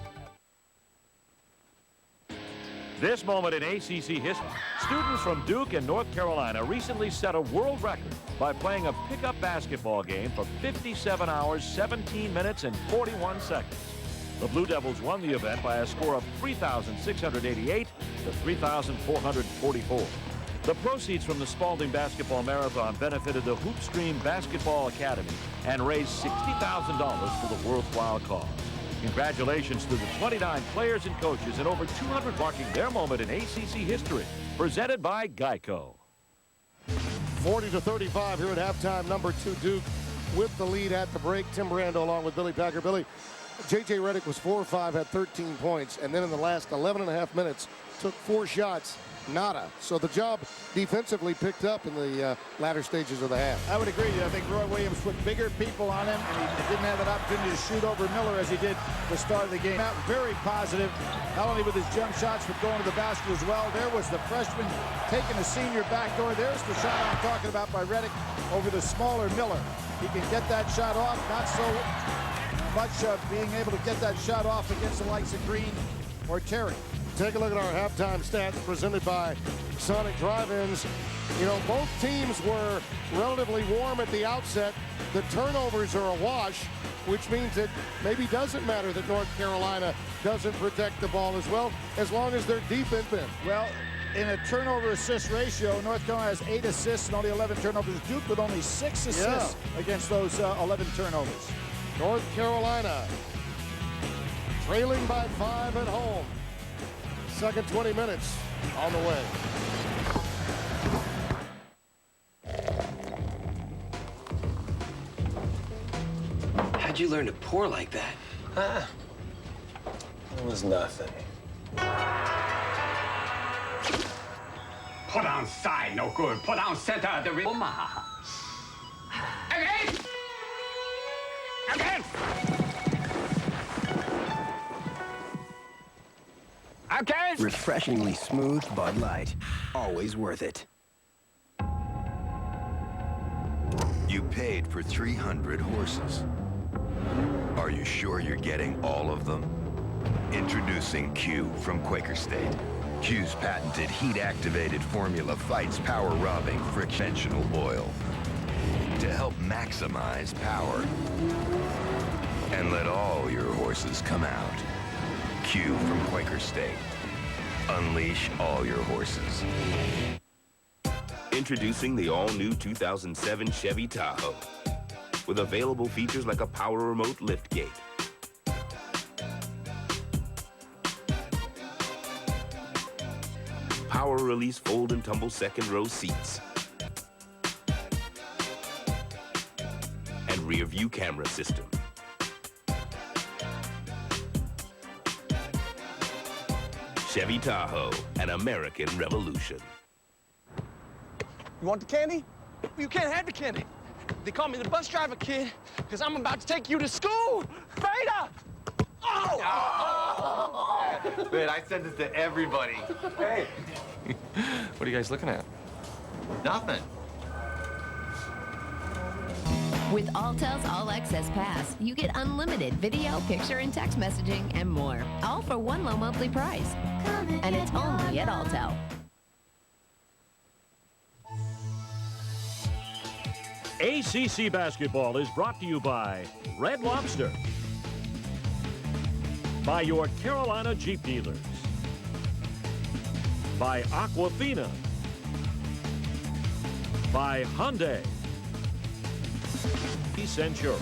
C: This moment in ACC history, students from Duke and North Carolina recently set a world record by playing a pickup basketball game for 57 hours, 17 minutes, and 41 seconds. The Blue Devils won the event by a score of 3,688 to 3,444. The proceeds from the Spalding Basketball Marathon benefited the Hoopstream Basketball Academy and raised $60,000 for the worthwhile cause. Congratulations to the 29 players and coaches and over 200 marking their moment in ACC history. Presented by Geico.
A: 40-35 here at halftime. Number 2 Duke with the lead at the break. Tim Brando along with Billy Packer. Billy, J.J. Redick was 4-5, had 13 points, and then in the last 11 and a half minutes took 4 shots. Nada. So the job defensively picked up in the latter stages of the half.
D: I would agree. I think Roy Williams put bigger people on him, and he didn't have that opportunity to shoot over Miller as he did the start of the game. Very positive, not only with his jump shots, but going to the basket as well. There was the freshman taking a senior backdoor. There's the shot I'm talking about by Redick over the smaller Miller. He can get that shot off, not so much being able to get that shot off against the likes of Green or Terry.
A: Take a look at our halftime stats presented by Sonic Drive-Ins. You know, both teams were relatively warm at the outset. The turnovers are a wash, which means it maybe doesn't matter that North Carolina doesn't protect the ball as well, as long as they're deep in it.
D: Well, in a turnover-assist ratio, North Carolina has 8 assists and only 11 turnovers. Duke with only 6 assists against those 11 turnovers.
A: North Carolina trailing by 5 at home. Second 20 minutes on the way.
K: How'd you learn to pour like that?
L: Ah, it was nothing.
S: Put on side, no good. Put on center, the Omaha. Again! Again! Again!
K: Refreshingly smooth Bud Light. Always worth it.
V: You paid for 300 horses. Are you sure you're getting all of them? Introducing Q from Quaker State. Q's patented heat-activated formula fights power-robbing frictional oil to help maximize power. And let all your horses come out. Q from Quaker State. Unleash all your horses.
J: Introducing the all-new 2007 Chevy Tahoe, with available features like a power remote liftgate, power release fold and tumble second row seats, and rear view camera system. Chevy Tahoe, an American revolution.
T: You want the candy? You can't have the candy. They call me the bus driver kid because I'm about to take you to school. Beta! Oh!
L: Man, I sent this to everybody. Hey.
T: What are you guys looking at?
L: Nothing.
M: With Alltel's All Access Pass, you get unlimited video, picture, and text messaging and more, all for one low monthly price. And it's only at Alltel.
C: ACC basketball is brought to you by Red Lobster, by your Carolina Jeep dealers, by Aquafina, by Hyundai, Centura.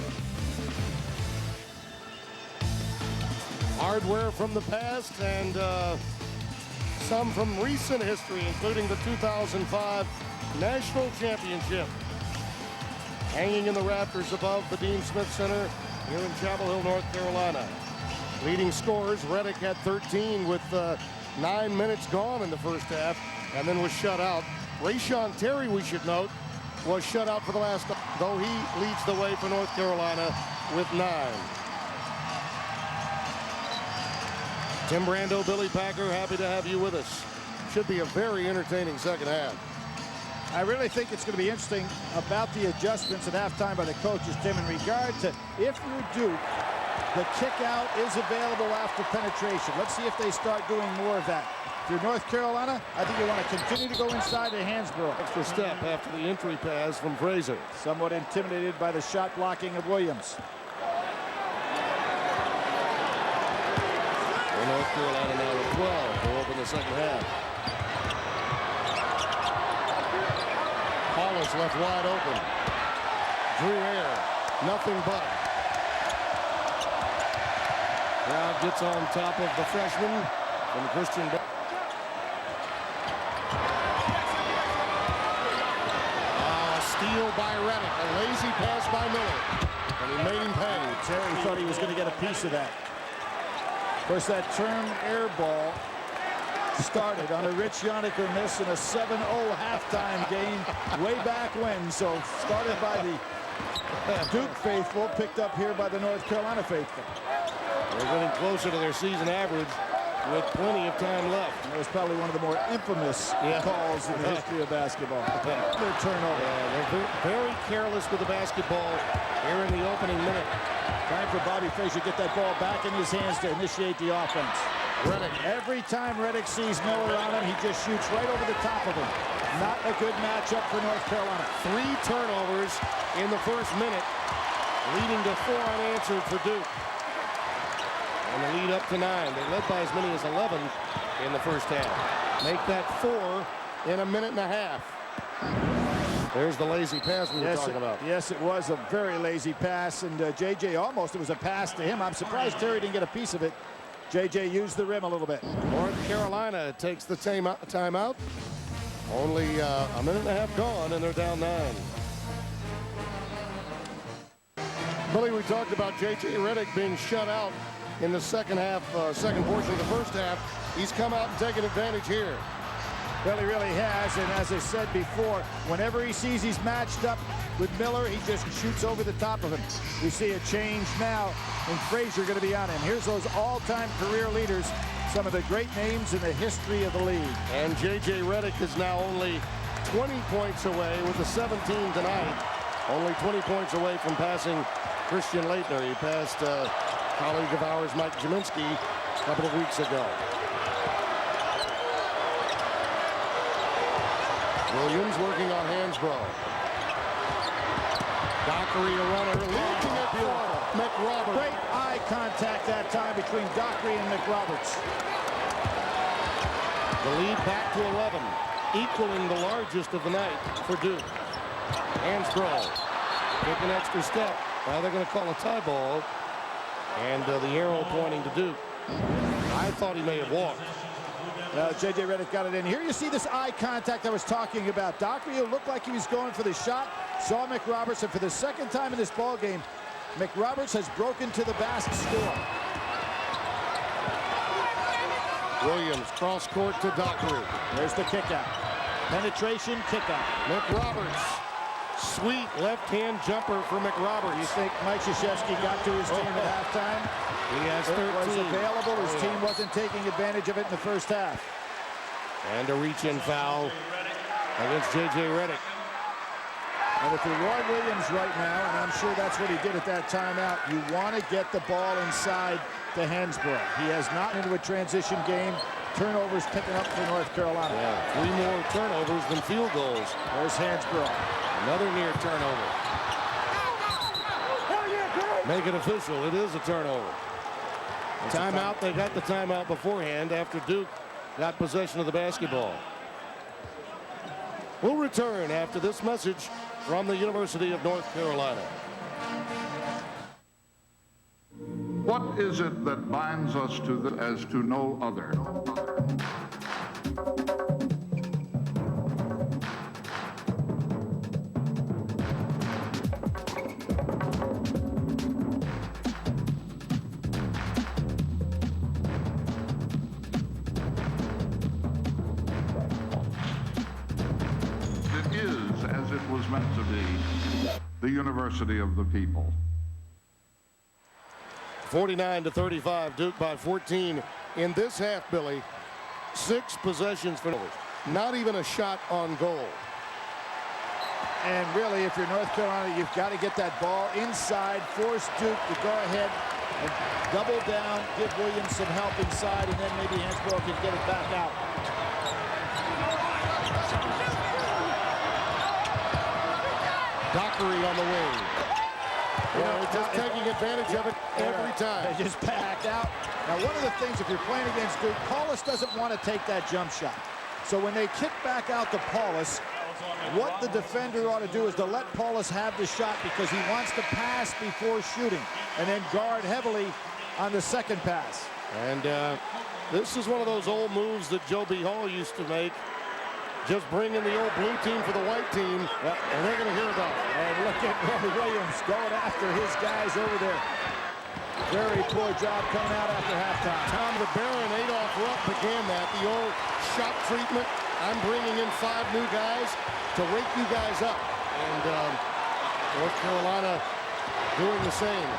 A: Hardware from the past and some from recent history, including the 2005 National Championship. Hanging in the rafters above the Dean Smith Center here in Chapel Hill, North Carolina. Leading scorers, Reddick had 13 with 9 minutes gone in the first half and then was shut out. Rayshon Terry, we should note, was shut out for the last, though he leads the way for North Carolina with 9. Tim Brando, Billy Packer, happy to have you with us. Should be a very entertaining second half.
D: I really think it's going to be interesting about the adjustments at halftime by the coaches, Tim, in regard to if you're Duke, the kick out is available after penetration. Let's see if they start doing more of that. If you're North Carolina, I think you want to continue to go inside to Hansborough.
A: Extra step after the entry pass from Fraser.
D: Somewhat intimidated by the shot blocking of Williams.
A: Well, North Carolina now with 12 to open the second half. Hollis left wide open. Drew Air, nothing but. Crowd gets on top of the freshman from Christian. Steal by Reddick, a lazy pass by Miller, and he made him pay.
D: Terry thought he was going to get a piece of that. Of course, that term air ball started on a Rich Yoniker miss in a 7-0 halftime game way back when. So started by the Duke faithful, picked up here by the North Carolina faithful.
A: They're getting closer to their season average with plenty of time left.
D: And it was probably one of the more infamous calls in the history of basketball. Their turnover.
A: They're very careless with the basketball here in the opening minute.
D: Time for Bobby Frazier to get that ball back in his hands to initiate the offense.
A: Reddick.
D: Every time Reddick sees Miller on him, he just shoots right over the top of him. Not a good matchup for North Carolina.
A: 3 turnovers in the first minute, leading to 4 unanswered for Duke. And the lead up to 9. They led by as many as 11 in the first half. Make that 4 in a minute and a half. There's the lazy pass we were talking about.
D: Yes, it was a very lazy pass, and J.J. almost, it was a pass to him. I'm surprised Terry didn't get a piece of it. J.J. used the rim a little bit.
A: North Carolina takes the timeout. Only a minute and a half gone, and they're down 9. Billy, we talked about J.J. Redick being shut out in the second portion of the first half. He's come out and taken advantage here.
D: Well, he really has, and as I said before, whenever he sees he's matched up with Miller, he just shoots over the top of him. We see a change now, and Frazier going to be on him. Here's those all-time career leaders, some of the great names in the history of the league.
A: And J.J. Redick is now only 20 points away with the 17 tonight. Only 20 points away from passing Christian Laettner. He passed a colleague of ours, Mike Jaminski, a couple of weeks ago. Williams working on Hansbrough. Dockery, a runner, looking at McRoberts.
D: Great eye contact that time between Dockery and McRoberts.
A: The lead back to 11, equaling the largest of the night for Duke. Hansbrough, take an extra step. Now they're going to call a tie ball, and the arrow pointing to Duke. I thought he may have walked.
D: J.J. Redick got it in. Here you see this eye contact I was talking about. Dockery looked like he was going for the shot, saw McRoberts, and for the second time in this ball game, McRoberts has broken to the basket score.
A: Williams cross court to Dockery.
D: There's the kick out. Penetration kick out.
A: McRoberts. Sweet left-hand jumper for McRoberts.
D: You think Mike Krzyzewski got to his team at halftime?
A: He has 13.
D: It was available. His team wasn't taking advantage of it in the first half.
A: And a reach-in foul against J.J. Redick.
D: And if you're Roy Williams right now, and I'm sure that's what he did at that timeout, you want to get the ball inside to Hansbrough. He has not into a transition game. Turnovers picking up for North Carolina.
A: Yeah, 3 more turnovers than field goals.
D: There's Hansbrough.
A: Another near turnover. Make it official. It is a turnover. Timeout. They got the timeout beforehand after Duke got possession of the basketball. We'll return after this message from the University of North Carolina.
B: What is it that binds us to this as to no other? It is, as it was meant to be, the University of the people.
A: 49-35, Duke by 14 in this half, Billy. 6 possessions for North. Not even a shot on goal.
D: And really, if you're North Carolina, you've got to get that ball inside, force Duke to go ahead and double down, give Williams some help inside, and then maybe Hansbrough can get it back out.
A: Dockery on the wing. Just taking advantage of it every time.
D: They just back out. Now, one of the things, if you're playing against Duke, Paulus doesn't want to take that jump shot. So when they kick back out to Paulus, what the defender ought to do is to let Paulus have the shot because he wants to pass before shooting and then guard heavily on the second pass.
A: And this is one of those old moves that Joe B. Hall used to make. Just bring in the old blue team for the white team, and they're going to hear about it.
D: And look at Roy Williams going after his guys over there. Very poor job coming out after halftime.
A: Tom, the Baron Adolph Rupp began that, the old shot treatment. I'm bringing in 5 new guys to rake you guys up. And North Carolina doing the same.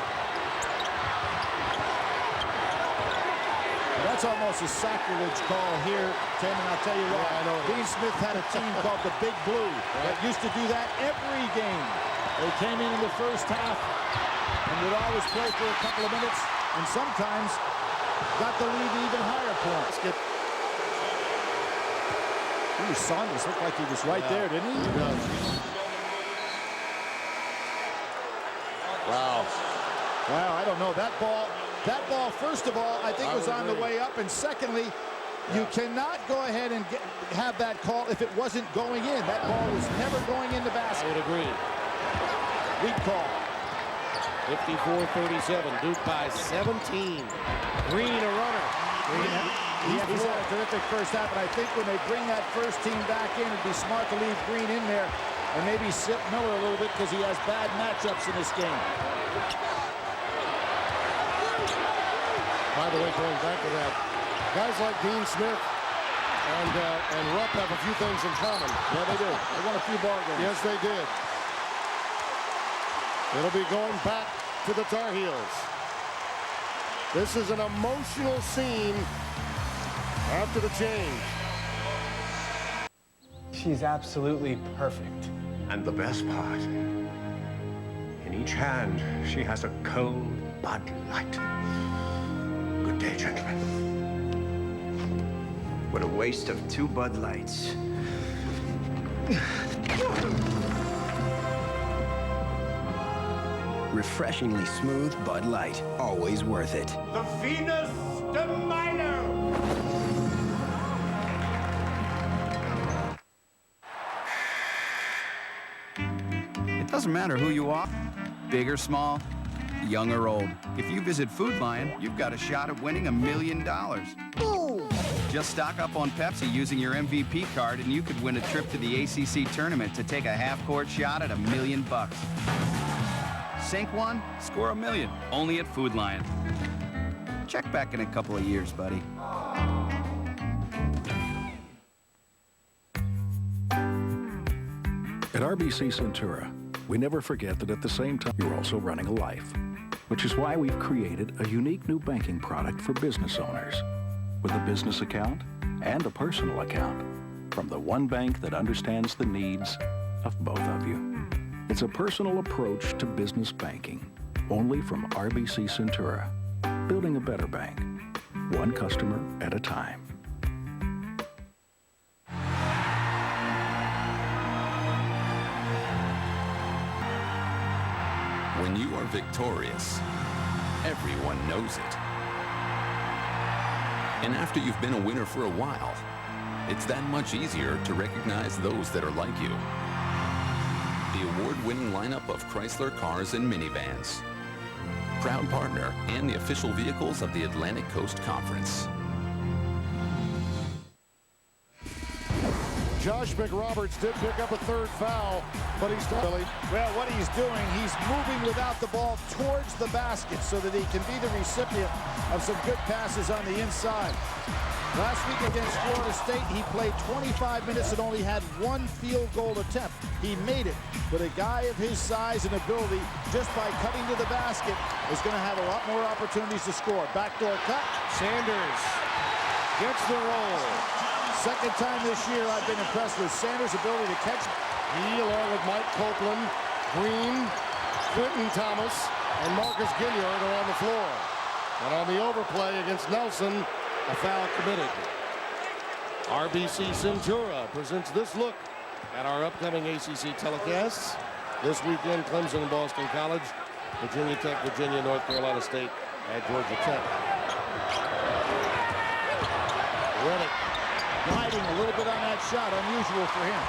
D: That's almost a sacrilege call here, Tim, and I'll tell you why. Dean Smith had a team called the Big Blue that used to do that every game. They came in the first half and would always play for a couple of minutes, and sometimes got the lead to even higher points. Ooh, Saunders looked like he was right there, didn't he?
A: He does. Wow.
D: Wow, I don't know. That ball, first of all, I think was on the way up. And secondly, you cannot go ahead and have that call if it wasn't going in. That ball was never going in the basket.
A: I would agree.
D: Weak call.
A: 54-37. Duke by 17. Green a runner.
D: He's had a terrific first half, and I think when they bring that first team back in, it'd be smart to leave Green in there and maybe sit Miller a little bit because he has bad matchups in this game.
A: By the way, going back to that, guys like Dean Smith and Rupp have a few things in common.
D: Yeah, they do. They won a few ball games.
A: Yes, they did. It'll be going back to the Tar Heels. This is an emotional scene after the change.
L: She's absolutely perfect.
S: And the best part, in each hand, she has a cold Bud Light. Good day, gentlemen.
K: What a waste of 2 Bud Lights. Refreshingly smooth Bud Light. Always worth it.
S: The Venus de Milo!
E: It doesn't matter who you are, big or small, young or old. If you visit Food Lion, you've got a shot at winning $1 million.
D: Boom!
E: Just stock up on Pepsi using your MVP card and you could win a trip to the ACC tournament to take a half-court shot at $1 million. Sink one, score $1 million. Only at Food Lion. Check back in a couple of years, buddy.
F: At RBC Centura, we never forget that at the same time, you're also running a life, which is why we've created a unique new banking product for business owners with a business account and a personal account from the one bank that understands the needs of both of you. It's a personal approach to business banking, only from RBC Centura, building a better bank, one customer at a time.
Y: When you are victorious, everyone knows it. And after you've been a winner for a while, it's that much easier to recognize those that are like you. The award-winning lineup of Chrysler cars and minivans. Proud partner and the official vehicles of the Atlantic Coast Conference.
A: Josh McRoberts did pick up a third foul, but he's done.
D: Well, what he's doing, he's moving without the ball towards the basket so that he can be the recipient of some good passes on the inside. Last week against Florida State, he played 25 minutes and only had 1 field goal attempt. He made it, but a guy of his size and ability, just by cutting to the basket, is going to have a lot more opportunities to score. Backdoor cut.
A: Sanders gets the roll.
D: Second time this year I've been impressed with Sanders' ability to catch.
A: He, along with Mike Copeland, Green, Quentin Thomas, and Marcus Ginyard are on the floor. And on the overplay against Nelson, a foul committed. RBC Centura presents this look at our upcoming ACC telecasts. This weekend, Clemson and Boston College, Virginia Tech, Virginia, North Carolina State, at Georgia Tech. Redick
D: gliding a little bit on that shot, unusual for him.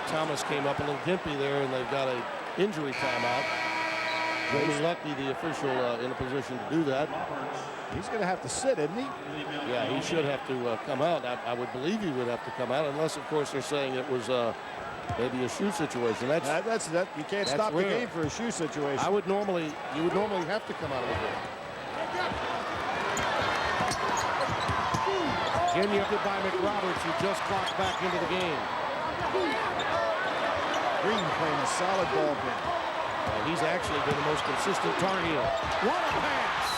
A: Thomas came up a little gimpy there, and they've got a injury timeout. Jamie Lucky, the official, in a position to do that.
D: He's going to have to sit, isn't he?
A: Yeah, he should have to come out. I would believe he would have to come out, unless, of course, they're saying it was maybe a shoe situation.
D: You can't stop the game for a shoe situation.
A: You would normally have to come out of the game. Ginyard by McRoberts, who just clocked back into the game.
D: Green playing a solid ball game.
A: He's actually been the most consistent Tar Heel. What a pass!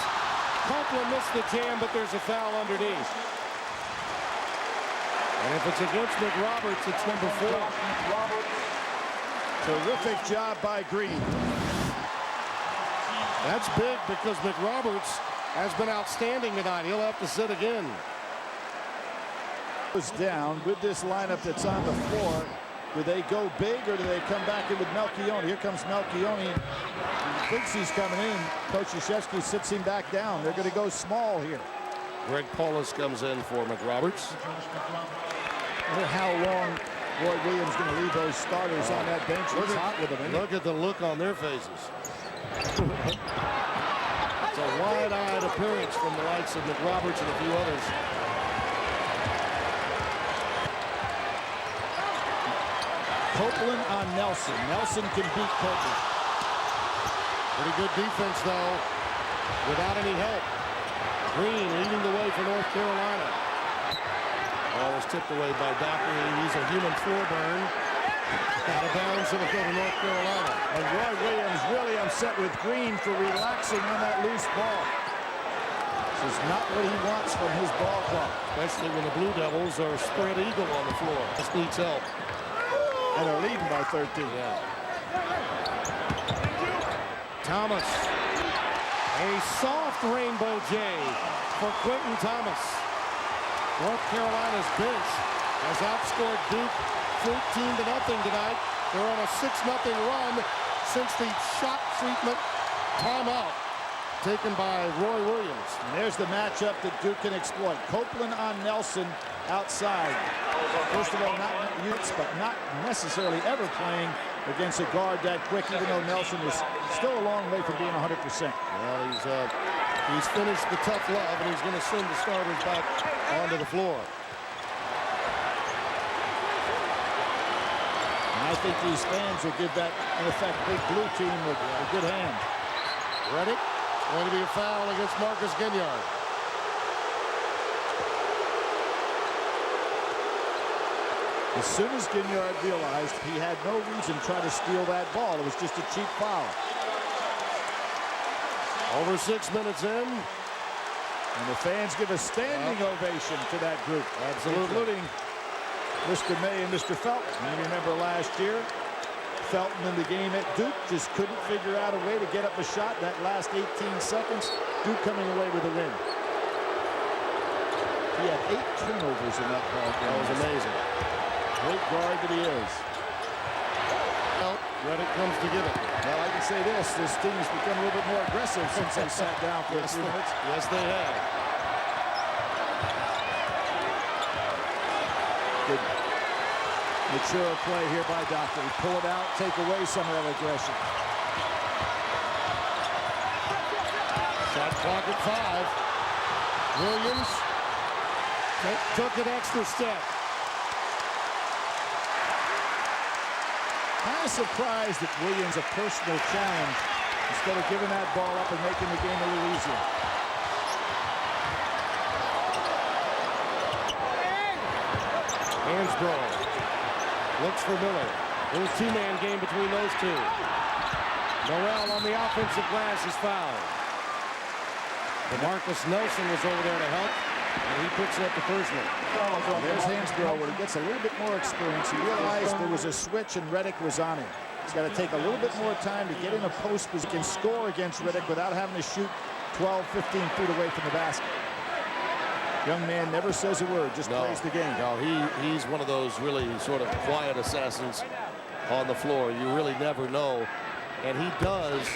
A: Copeland missed the jam, but there's a foul underneath. And if it's against McRoberts, it's number 4.
D: Terrific job by Green.
A: That's big because McRoberts has been outstanding tonight. He'll have to sit again.
D: Goes down with this lineup that's on the floor. Do they go big or do they come back in with Melchioni? Here comes Melchioni. He thinks he's coming in. Coach Krzyzewski sits him back down. They're going to go small here.
A: Greg Paulus comes in for McRoberts.
D: I wonder how long Roy Williams going to leave those starters on that bench. He's hot with them.
A: Look at the look on their faces. It's a wide-eyed appearance from the likes of McRoberts and a few others.
D: Copeland on Nelson. Nelson can beat Copeland.
A: Pretty good defense, though, without any help. Green leading the way for North Carolina. Ball was tipped away by Dockery. He's a human floor burn. Out of bounds, it'll go to North Carolina.
D: And Roy Williams really upset with Green for relaxing on that loose ball. This is not what he wants from his ball club.
A: Especially when the Blue Devils are spread eagle on the floor. This needs help.
D: And they're leading by 13.
A: Yeah. Thomas. A soft rainbow J for Quentin Thomas. North Carolina's bench has outscored Duke 14-0 tonight. They're on a 6-0 run since the shot treatment timeout taken by Roy Williams.
D: And there's the matchup that Duke can exploit. Copeland on Nelson outside. First of all, not Utes, but not necessarily ever playing against a guard that quick, even though Nelson is still a long way from being 100%.
A: Well, he's finished the tough love, and he's going to send the starters back onto the floor.
D: And I think these fans will give that, in effect, big blue team a good hand.
A: Reddick, going to be a foul against Marcus Ginyard.
D: As soon as Ginyard realized he had no reason to try to steal that ball, it was just a cheap foul.
A: Over 6 minutes in.
D: And the fans give a standing ovation to that group.
A: Absolutely.
D: Including Mr. May and Mr. Felton. You remember last year, Felton in the game at Duke just couldn't figure out a way to get up a shot that last 18 seconds. Duke coming away with a win. He had 8 turnovers in that ball game.
A: That was amazing.
D: Great guard that he is.
A: Well, Reddick comes to give it.
D: Well, I can say this team has become a little bit more aggressive since they sat down for a few minutes.
A: Yes, they have.
D: Good mature play here by Dockery. Pull it out, take away some of that aggression.
A: Shot clock at 5. Williams took an extra step.
D: Kind of surprised that Williams a personal challenge instead of giving that ball up and making the game a little easier.
A: Hansbrough looks for Miller. There's a 2-man game between those two. Morrell on the offensive glass is fouled. Marcus Nelson was over there to help, and he picks up the first one.
D: There's Hansbrough where he gets a little bit more experience. He realized there was a switch and Reddick was on him. He's got to take a little bit more time to get in a post because he can score against Reddick without having to shoot 12, 15 feet away from the basket. Young man never says a word, just plays the game.
A: No, he's one of those really sort of quiet assassins on the floor. You really never know. And he does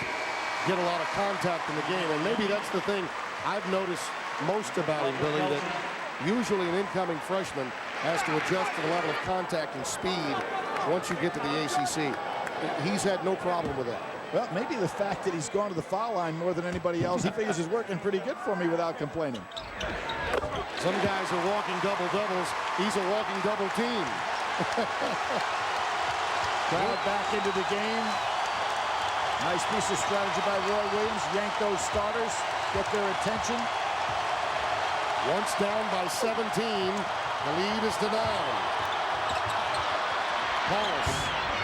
A: get a lot of contact in the game. And maybe that's the thing I've noticed most about him, Billy, that usually an incoming freshman has to adjust to the level of contact and speed once you get to the ACC. He's had no problem with that.
D: Well, maybe the fact that he's gone to the foul line more than anybody else, he figures is working pretty good for me without complaining.
A: Some guys are walking double-doubles. He's a walking double team.
D: Crowd back into the game. Nice piece of strategy by Roy Williams. Yank those starters, get their attention.
A: Once down by 17, the lead is to 9. Paulus,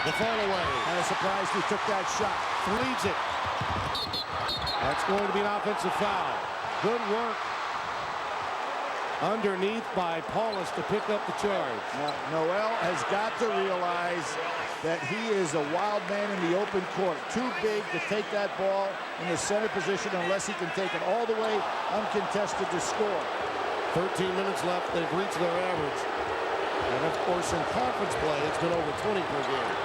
A: the fall away.
D: Kind of surprised he took that shot.
A: Leads it. That's going to be an offensive foul. Good work Underneath by Paulus to pick up the charge.
D: Now, Noel has got to realize that he is a wild man in the open court. Too big to take that ball in the center position unless he can take it all the way uncontested to score.
A: 13 minutes left. They've reached their average. And, of course, in conference play, it's been over 20 per game.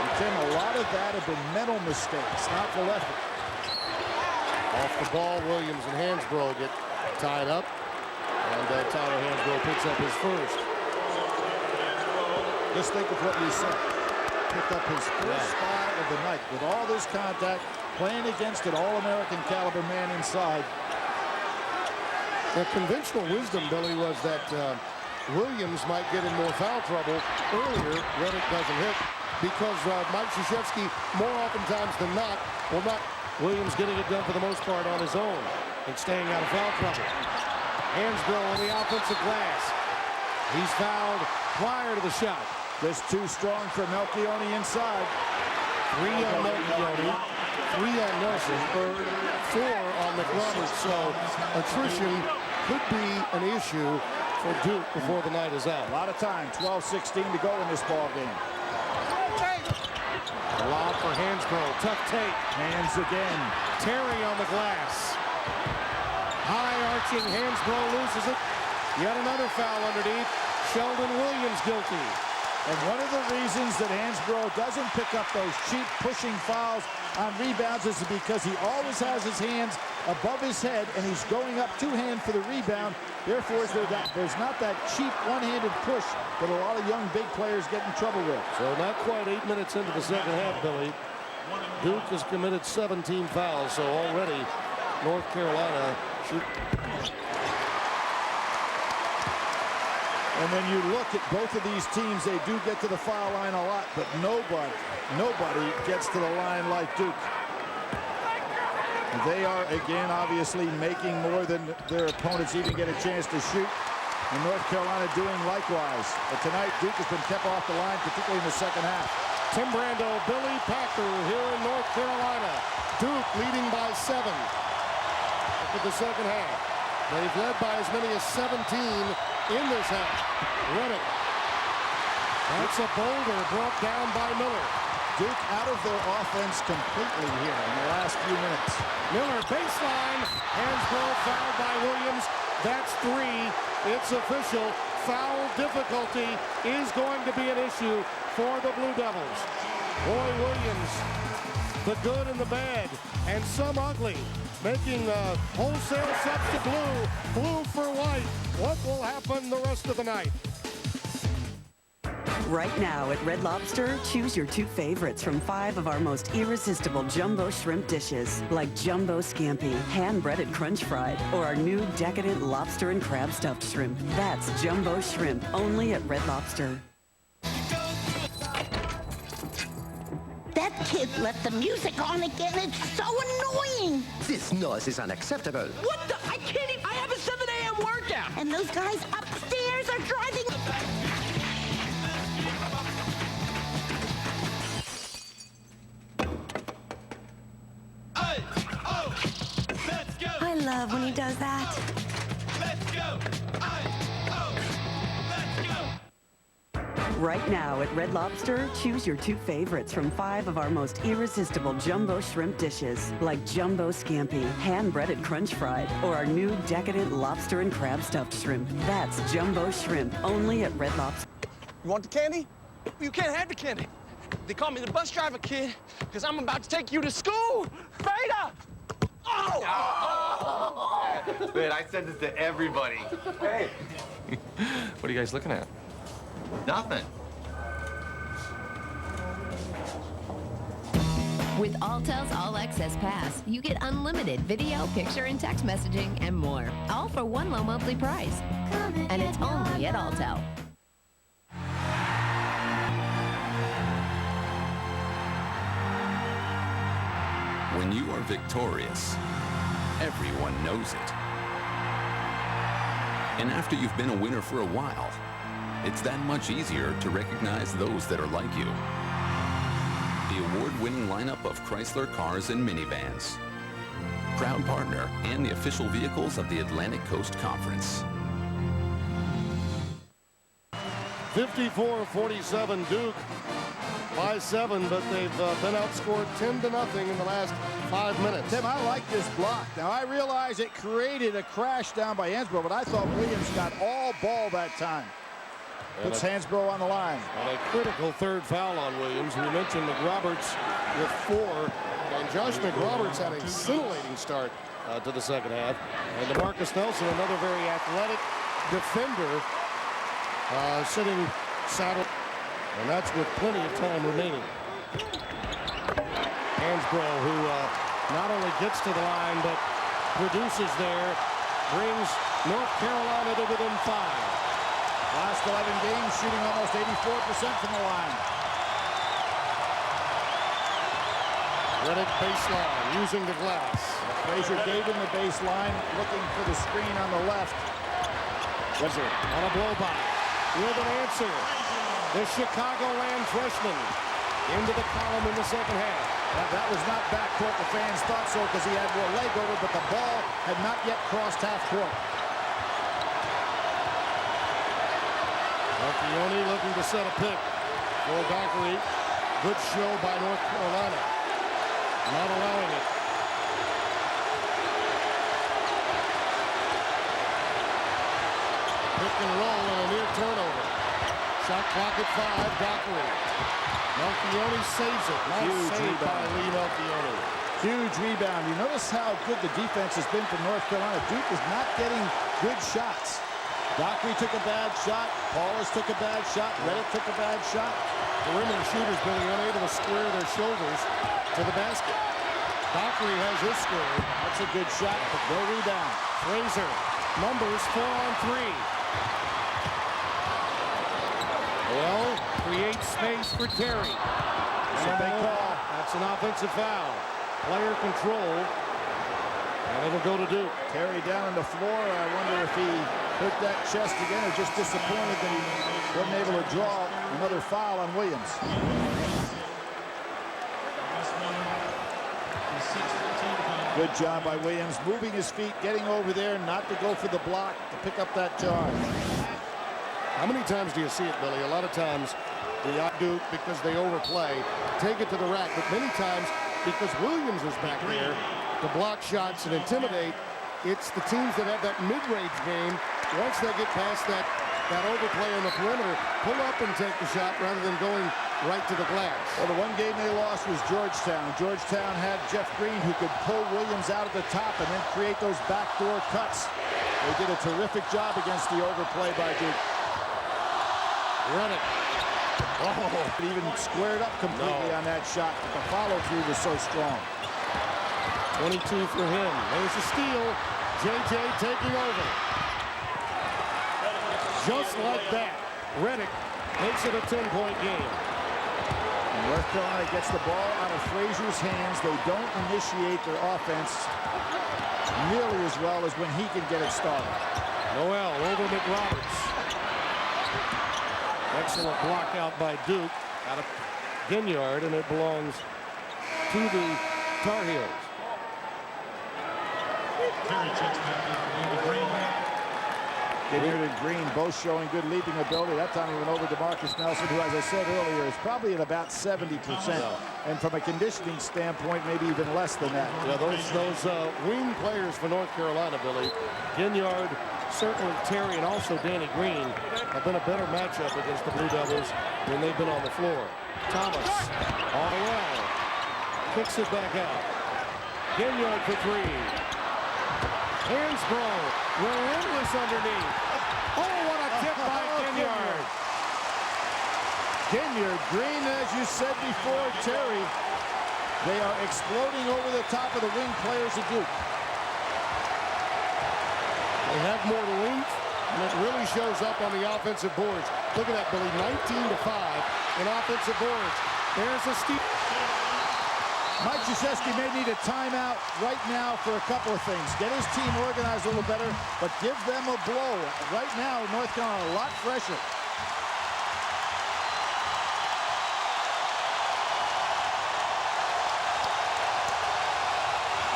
D: And Tim, a lot of that have been mental mistakes, not full effort.
A: Off the ball, Williams and Hansbrough get tied up. And Tyler Hansbrough picks up his first.
D: Just think of what you said. Picked up his first foul of the night with all this contact, playing against an All-American caliber man inside.
A: The conventional wisdom, Billy, was that Williams might get in more foul trouble earlier when it doesn't hit because Mike Krzyzewski, more oftentimes than not, will not Williams getting it done for the most part on his own and staying out of foul trouble. Hansbrough on the offensive glass. He's fouled prior to the shot.
D: Just too strong for Melchioni inside.
A: 3 on Melchioni, 3 on Nelson, 4 on McRoberts. So attrition could be an issue for Duke before the night is out.
D: A lot of time, 12-16 to go in this ball game.
A: Lob for Hansbrough, tough take.
D: Hands again.
A: Terry on the glass. High arching, Hansbrough loses it. Yet another foul underneath. Sheldon Williams guilty.
D: And one of the reasons that Hansbrough doesn't pick up those cheap pushing fouls on rebounds is because he always has his hands above his head and he's going up two-hand for the rebound. Therefore, there's not that cheap one-handed push that a lot of young big players get in trouble with.
A: So not quite 8 minutes into the second half, Billy. Duke has committed 17 fouls, so already North Carolina should...
D: And when you look at both of these teams, they do get to the foul line a lot, but nobody gets to the line like Duke. They are, again, obviously making more than their opponents even get a chance to shoot. And North Carolina doing likewise. But tonight, Duke has been kept off the line, particularly in the second half.
A: Tim Brando, Billy Packer here in North Carolina. Duke leading by 7 after the second half. They've led by as many as 17 in this half. Reddick. That's a boulder brought down by Miller.
D: Duke out of their offense completely here in the last few minutes.
A: Miller baseline. Hansbrough fouled by Williams. That's 3. It's official. Foul difficulty is going to be an issue for the Blue Devils. Roy Williams, the good and the bad, and some ugly, making wholesale subs to blue, blue for white. What will happen the rest of the night?
G: Right now at Red Lobster, choose your 2 favorites from 5 of our most irresistible jumbo shrimp dishes, like Jumbo Scampi, hand-breaded crunch fried, or our new decadent lobster and crab stuffed shrimp. That's Jumbo Shrimp, only at Red Lobster.
H: That kid left the music on again. It's so annoying.
K: This noise is unacceptable.
H: What the? I can't even. I have a 7 a.m. workout. And those guys upstairs are driving.
I: I love when he does that.
N: Let's go!
G: Right now at Red Lobster, choose your 2 favorites from 5 of our most irresistible jumbo shrimp dishes, like Jumbo Scampi, hand-breaded crunch fried, or our new decadent lobster and crab stuffed shrimp. That's Jumbo Shrimp, only at Red Lobster.
T: You want the candy? You can't have the candy. They call me the bus driver, kid, because I'm about to take you to school. Beta! Oh!
U: Man, I send this to everybody. Hey.
W: What are you guys looking at?
U: Nothing.
M: With Alltel's All Access Pass, you get unlimited video, picture, and text messaging and more, all for one low monthly price. And it's only at Alltel.
Y: When you are victorious, everyone knows it. And after you've been a winner for a while, it's that much easier to recognize those that are like you. The award-winning lineup of Chrysler cars and minivans. proud partner and the official vehicles of the Atlantic Coast Conference.
A: 54-47 Duke by 7, but they've been outscored 10-0 in the last 5 minutes.
D: Tim, I like this block. Now, I realize it created a crash down by Hansbrough, but I thought Williams got all ball that time. Puts Hansbrough on the line.
A: And a critical third foul on Williams. We mentioned McRoberts with 4. And Josh McRoberts had a scintillating start to the second half. And DeMarcus Nelson, another very athletic defender, sitting saddled. And that's with plenty of time remaining. Hansbrough, who not only gets to the line, but produces there, brings North Carolina to within 5.
D: Last 11 games, shooting almost 84% from the line.
A: Redick baseline, using the glass.
D: Frazier gave him the baseline, looking for the screen on the left.
A: Wizard on a blow by with an answer. The Chicagoland freshman into the column in the second half.
D: That was not backcourt. The fans thought so because he had more leg over, but the ball had not yet crossed half court.
A: Marchione looking to set a pick for Dockery. Good show by North Carolina. Not allowing it. Pick and roll and a near turnover. Shot clock at 5, Dockery. Marchione saves it. Nice save by Lee Marchione.
D: Huge rebound. You notice how good the defense has been for North Carolina. Duke is not getting good shots. Dockery took a bad shot. Paulus took a bad shot. Redick took a bad shot.
A: Perimeter shooters being unable to square their shoulders to the basket. Dockery has his square.
D: That's a good shot, but no rebound.
A: Frazier, numbers 4 on 3. Well, create space for Terry.
D: So they call.
A: That's an offensive foul. Player control. And it'll go to Duke.
D: Terry down on the floor. I wonder if he hurt that chest again or just disappointed that he wasn't able to draw another foul on Williams. Good job by Williams, moving his feet, getting over there, not to go for the block, to pick up that charge.
A: How many times do you see it, Billy? A lot of times the Duke, because they overplay, take it to the rack, but many times because Williams is back there to block shots and intimidate, it's the teams that have that mid-range game, once they get past that overplay on the perimeter, pull up and take the shot rather than going right to the glass.
D: Well, the one game they lost was Georgetown. Georgetown had Jeff Green, who could pull Williams out of the top and then create those backdoor cuts. They did a terrific job against the overplay by Duke.
A: Redick.
D: Oh, it even squared up completely on that shot, but the follow-through was so strong.
A: 22 for him. There's a steal. JJ taking over. Just like that, Redick makes it a 10-point game.
D: North Carolina gets the ball out of Frazier's hands. They don't initiate their offense nearly as well as when he can get it started.
A: Noel over McRoberts. Excellent block out by Duke out of Ginyard, and it belongs to the Tar Heels.
D: Ginyard and Green both showing good leaping ability. That time he went over DeMarcus Nelson, who, as I said earlier, is probably at about 70%. And from a conditioning standpoint, maybe even less than that.
A: Yeah, those wing players for North Carolina, Billy, Ginyard, certainly Terry, and also Danny Green have been a better matchup against the Blue Devils when they've been on the floor. Thomas all the way. Kicks it back out. Ginyard for 3. Hansbrough, relentless underneath. Oh, what a tip by Ginyard.
D: Ginyard, Green, as you said before, Terry, they are exploding over the top of the wing players of Duke.
A: They have more length, and it really shows up on the offensive boards. Look at that, Billy, 19-5 in offensive boards. There's a steal.
D: Mike Krzyzewski may need a timeout right now for a couple of things. Get his team organized a little better, but give them a blow. Right now, North Carolina a lot fresher.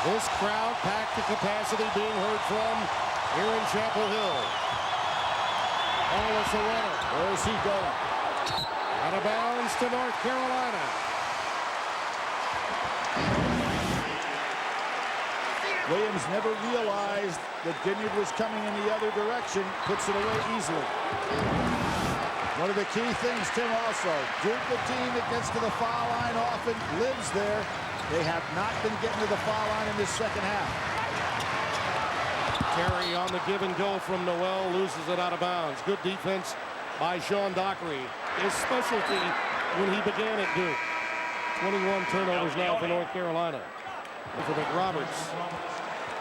A: This crowd packed to capacity being heard from here in Chapel Hill. Paulus, a runner.
D: Where is he going?
A: Out of bounds to North Carolina.
D: Williams never realized that Ginyard was coming in the other direction. Puts it away easily. One of the key things, Tim, also, Duke, the team that gets to the foul line often, lives there. They have not been getting to the foul line in this second half.
A: Terry on the give and go from Noel, loses it out of bounds. Good defense by Sean Dockery. His specialty when he began at Duke. 21 turnovers now for North Carolina. For McRoberts.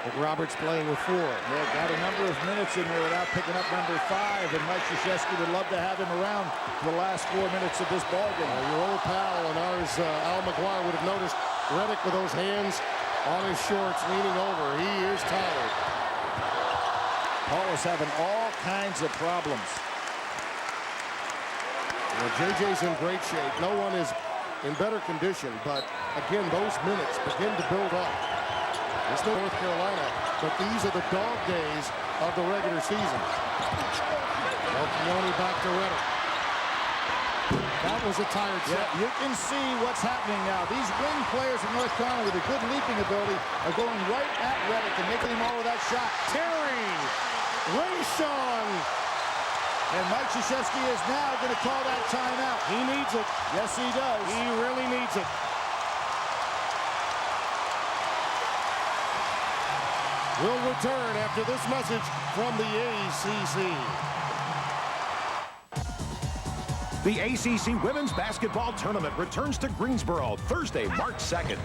A: McRoberts playing with 4.
D: Yeah, got a number of minutes in there without picking up number 5, and Mike Krzyzewski would love to have him around for the last 4 minutes of this ballgame.
A: Your old pal and ours, Al McGuire, would have noticed Redick with those hands on his shorts leaning over. He is tired.
D: Paulus having all kinds of problems.
A: Well, JJ's in great shape. No one is in better condition, but again, those minutes begin to build up. It's still North Carolina, but these are the dog days of the regular season. Melchione back to Redick. That was a tired set.
D: Yeah, you can see what's happening now. These wing players in North Carolina with a good leaping ability are going right at Redick and making him all of that shot.
A: Terry, Rayshon.
D: And Mike Krzyzewski is now going to call that timeout.
A: He needs it.
D: Yes, he does.
A: He really needs it. We'll return after this message from the ACC.
I: The ACC Women's Basketball Tournament returns to Greensboro Thursday, March 2nd.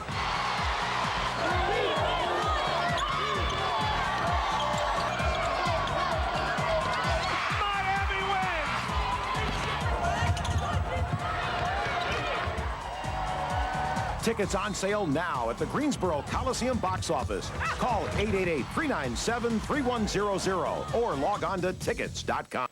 I: Tickets on sale now at the Greensboro Coliseum box office. Call 888-397-3100 or log on to tickets.com.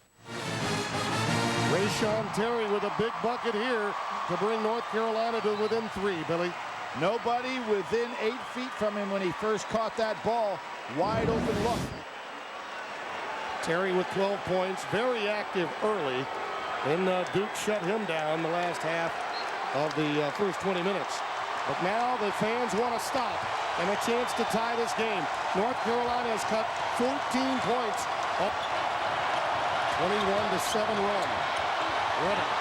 A: Rayshon Terry with a big bucket here to bring North Carolina to within 3, Billy.
D: Nobody within 8 feet from him when he first caught that ball. Wide open look.
A: Terry with 12 points, very active early. Then Duke shut him down the last half of the first 20 minutes. But now the fans want to stop and a chance to tie this game. North Carolina has cut 14 points up 21-7 run. Redick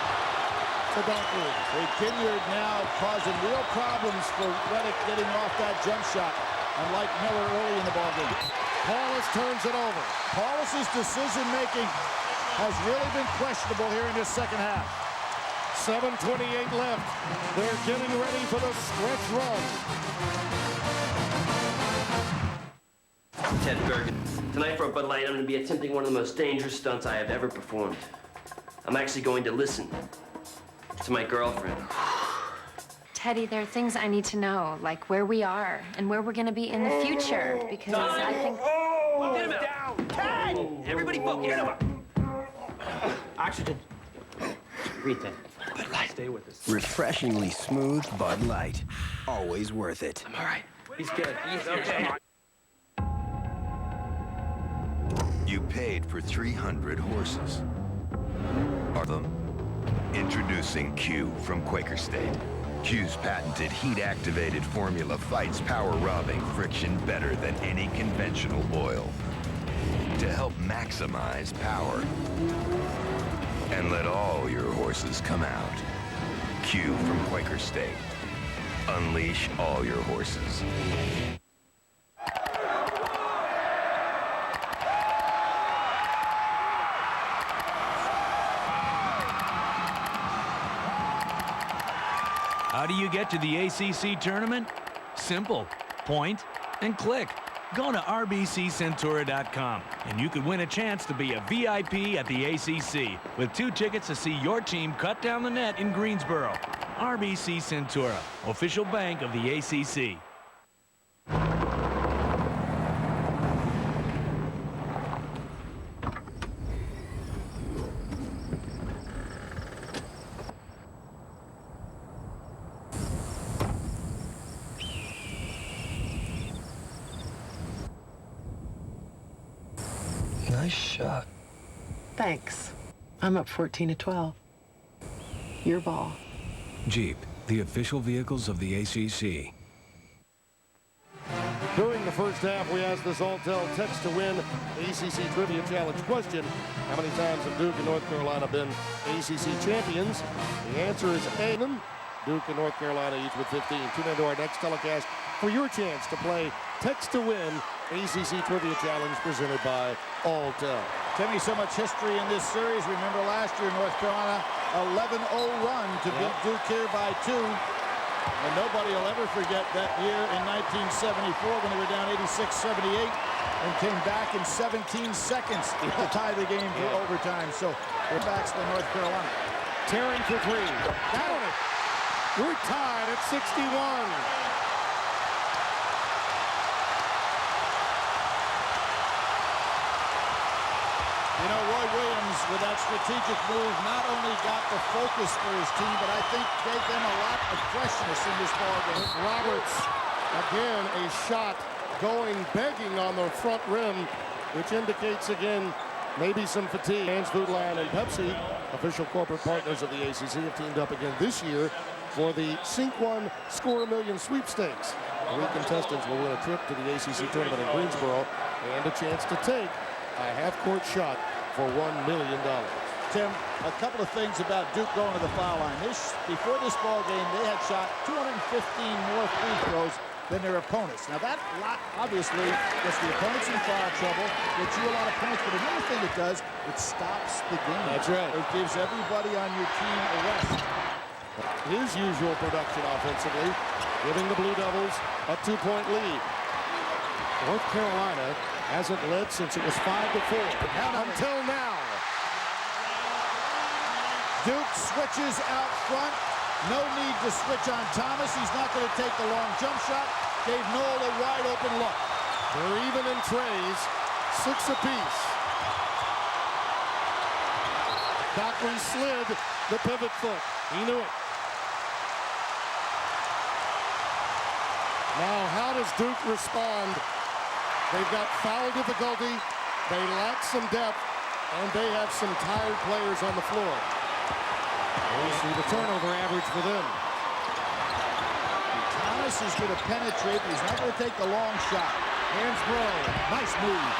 A: to Dockery.
D: Ginyard now causing real problems for Redick getting off that jump shot, unlike Miller early in the ballgame.
A: Paulus turns it over.
D: Paulus's decision-making has really been questionable here in this second half.
A: 7:28 left. They're getting ready for the stretch run.
O: Ted Bergen. Tonight for Bud Light, I'm going to be attempting one of the most dangerous stunts I have ever performed. I'm actually going to listen to my girlfriend.
P: Teddy, there are things I need to know, like where we are and where we're going to be in the future, because I think...
O: Get him down! Ted! Everybody focus! Get him up! Oxygen. Read that. Bud Light. Stay with us.
K: Refreshingly smooth Bud Light. Always worth it.
O: I'm all right. He's good. He's okay.
Q: You paid for 300 horses. Are them? Introducing Q from Quaker State. Q's patented heat-activated formula fights power-robbing friction better than any conventional oil. To help maximize power. And let all your horses come out. Q from Quaker State. Unleash all your horses.
X: How do you get to the ACC tournament? Simple. Point and click. Go to rbccentura.com and you could win a chance to be a VIP at the ACC with 2 tickets to see your team cut down the net in Greensboro. RBC Centura, official bank of the ACC.
B: Nice shot.
C: Thanks. I'm up 14-12. Your ball.
J: Jeep, the official vehicles of the ACC.
A: During the first half, we asked this Alltel Text to Win ACC Trivia Challenge question. How many times have Duke and North Carolina been ACC champions? The answer is A. Duke and North Carolina each with 15. Tune into our next telecast for your chance to play Text to Win ACC Trivia Challenge presented by Alltel.
D: Timmy, so much history in this series. Remember last year, North Carolina, 11-0 run to beat Duke here by 2. And nobody will ever forget that year in 1974 when they were down 86-78 and came back in 17 seconds to tie the game for overtime. So we're back to North Carolina.
A: Terry for 3. Got it. We're tied at 61.
D: You know, Roy Williams, with that strategic move, not only got the focus for his team, but I think gave them a lot of freshness in this ballgame.
A: Roberts, again, a shot going, begging on the front rim, which indicates, again, maybe some fatigue. Hands Food Lion and Pepsi, official corporate partners of the ACC, have teamed up again this year for the Sync One Score a Million sweepstakes. 3 contestants will win a trip to the ACC tournament in Greensboro and a chance to take a half-court shot for $1 million.
D: Tim, a couple of things about Duke going to the foul line. Before this ball game, they had shot 215 more free throws than their opponents. Now that obviously gets the opponents in foul trouble, gets you a lot of points, but another thing it does, it stops the game.
A: That's right.
D: It gives everybody on your team a rest.
A: His usual production offensively, giving the Blue Devils a 2-point lead. North Carolina hasn't led since it was 5-4. Until now.
D: Duke switches out front. No need to switch on Thomas. He's not going to take the long jump shot. Gave Noel a wide open look.
A: They're even in trays, 6 apiece. Dockery slid the pivot foot. He knew it. Now, how does Duke respond? They've got foul difficulty, they lack some depth, and they have some tired players on the floor. We'll see the turnover average for them.
D: Thomas is going to penetrate, but he's not going to take the long shot.
A: Hansbrough, nice move.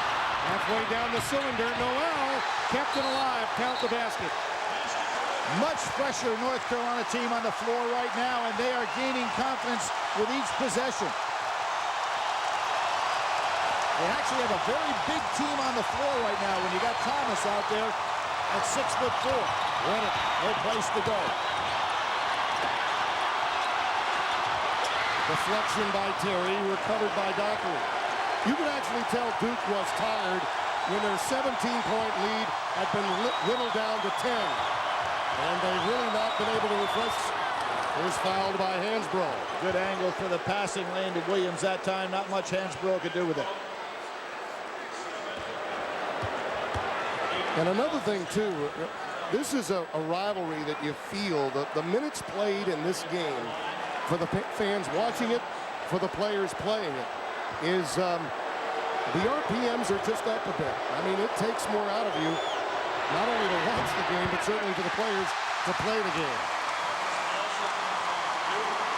A: Halfway down the cylinder, Noel kept it alive, count the basket.
D: Much fresher North Carolina team on the floor right now, and they are gaining confidence with each possession. They actually have a very big team on the floor right now when you got Thomas out there at 6'4".
A: Reddit,
D: no place to go.
A: Deflection by Terry, recovered by Dockery. You could actually tell Duke was tired when their 17-point lead had been whittled down to 10. And they've really not been able to refresh. Here's fouled by Hansbrough.
D: Good angle for the passing lane to Williams that time. Not much Hansbrough could do with it.
A: And another thing, too, this is a rivalry that you feel. The minutes played in this game, for the fans watching it, for the players playing it, is the RPMs are just up a bit. I mean, it takes more out of you, not only to watch the game, but certainly for the players to play the game.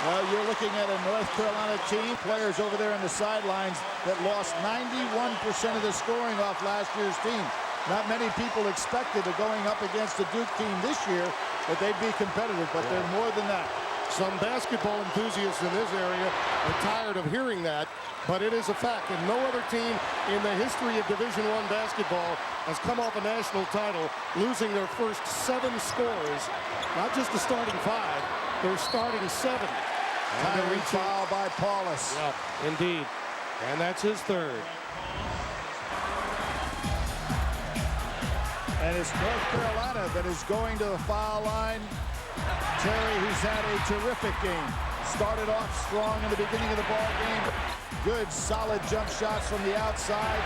D: Well, you're looking at a North Carolina team, players over there on the sidelines that lost 91% of the scoring off last year's team. Not many people expected that going up against the Duke team this year that they'd be competitive, but they're more than that.
A: Some basketball enthusiasts in this area are tired of hearing that, but it is a fact. And no other team in the history of Division I basketball has come off a national title losing their first 7 scorers. Not just the starting 5, they're starting 7.
D: Tiring foul by Paulus.
A: Yeah, indeed. And that's his 3rd.
D: And it's North Carolina that is going to the foul line. Terry, who's had a terrific game. Started off strong in the beginning of the ball game. Good, solid jump shots from the outside.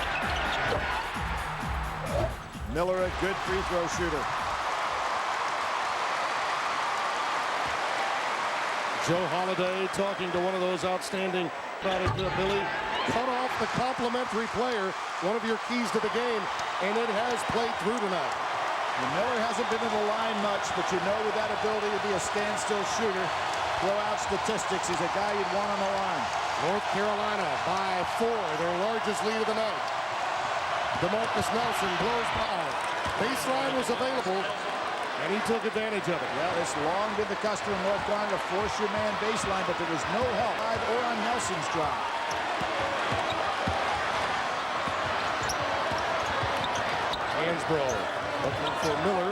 D: Miller, a good free throw shooter.
A: Joe Holiday talking to one of those outstanding product, Billy. Cut off the complimentary player, one of your keys to the game. and it has played through tonight.
D: And Miller hasn't been in the line much, but you know with that ability to be a standstill shooter, throw out statistics, he's a guy you'd want on the line.
A: North Carolina by 4, their largest lead of the night. DeMarcus Nelson blows by. Baseline was available, and he took advantage of it.
D: Well, it's long been the custom of North Carolina to force your man baseline, but there was no help or on Nelson's drive.
A: Hansbrough looking for Miller.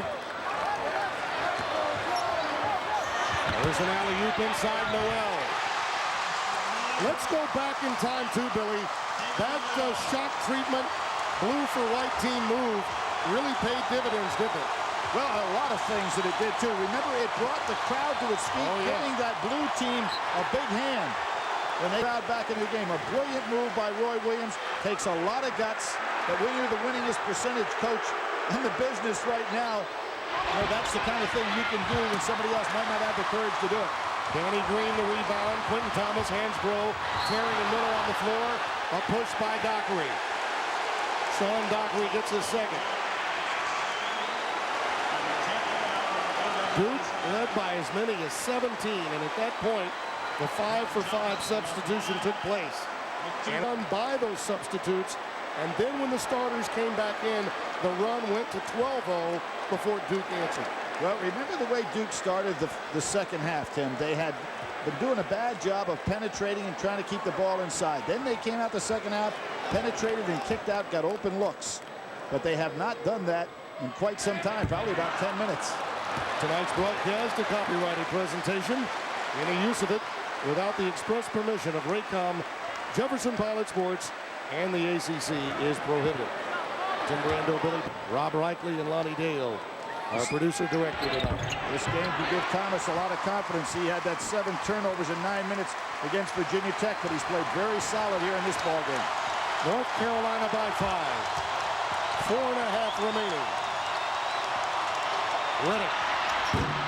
A: There's an alley-oop inside Noel. Let's go back in time too, Billy. That shot treatment, blue for white team move really paid dividends, didn't it?
D: Well, a lot of things that it did too. Remember, it brought the crowd to its feet, giving that blue team a big hand when they crowd back into the game. A brilliant move by Roy Williams. Takes a lot of guts. But when you're the winningest percentage coach in the business right now, you know, that's the kind of thing you can do when somebody else might not have the courage to do it.
A: Danny Green the rebound. Quentin Thomas, Hansbrough, Terry and Miller on the floor. A push by Dockery. Sean Dockery gets his second. Duke led by as many as 17, and at that point, the 5-for-5 substitution took place. And on by those substitutes, and then when the starters came back in, the run went to 12-0 before Duke answered.
D: Well, remember the way Duke started the second half, Tim. They had been doing a bad job of penetrating and trying to keep the ball inside. Then they came out the second half, penetrated and kicked out, got open looks. But they have not done that in quite some time, probably about 10 minutes.
A: Tonight's broadcast, a copyrighted presentation. Any use of it without the express permission of Raycom, Jefferson Pilot Sports, and the ACC is prohibited. Tim Brando, Billy, Rob Reichley, and Lonnie Dale, our producer-director tonight.
D: This game could give Thomas a lot of confidence. He had that 7 turnovers in 9 minutes against Virginia Tech, but he's played very solid here in this ball game.
A: North Carolina by 5. 4.5 remaining. Riddick.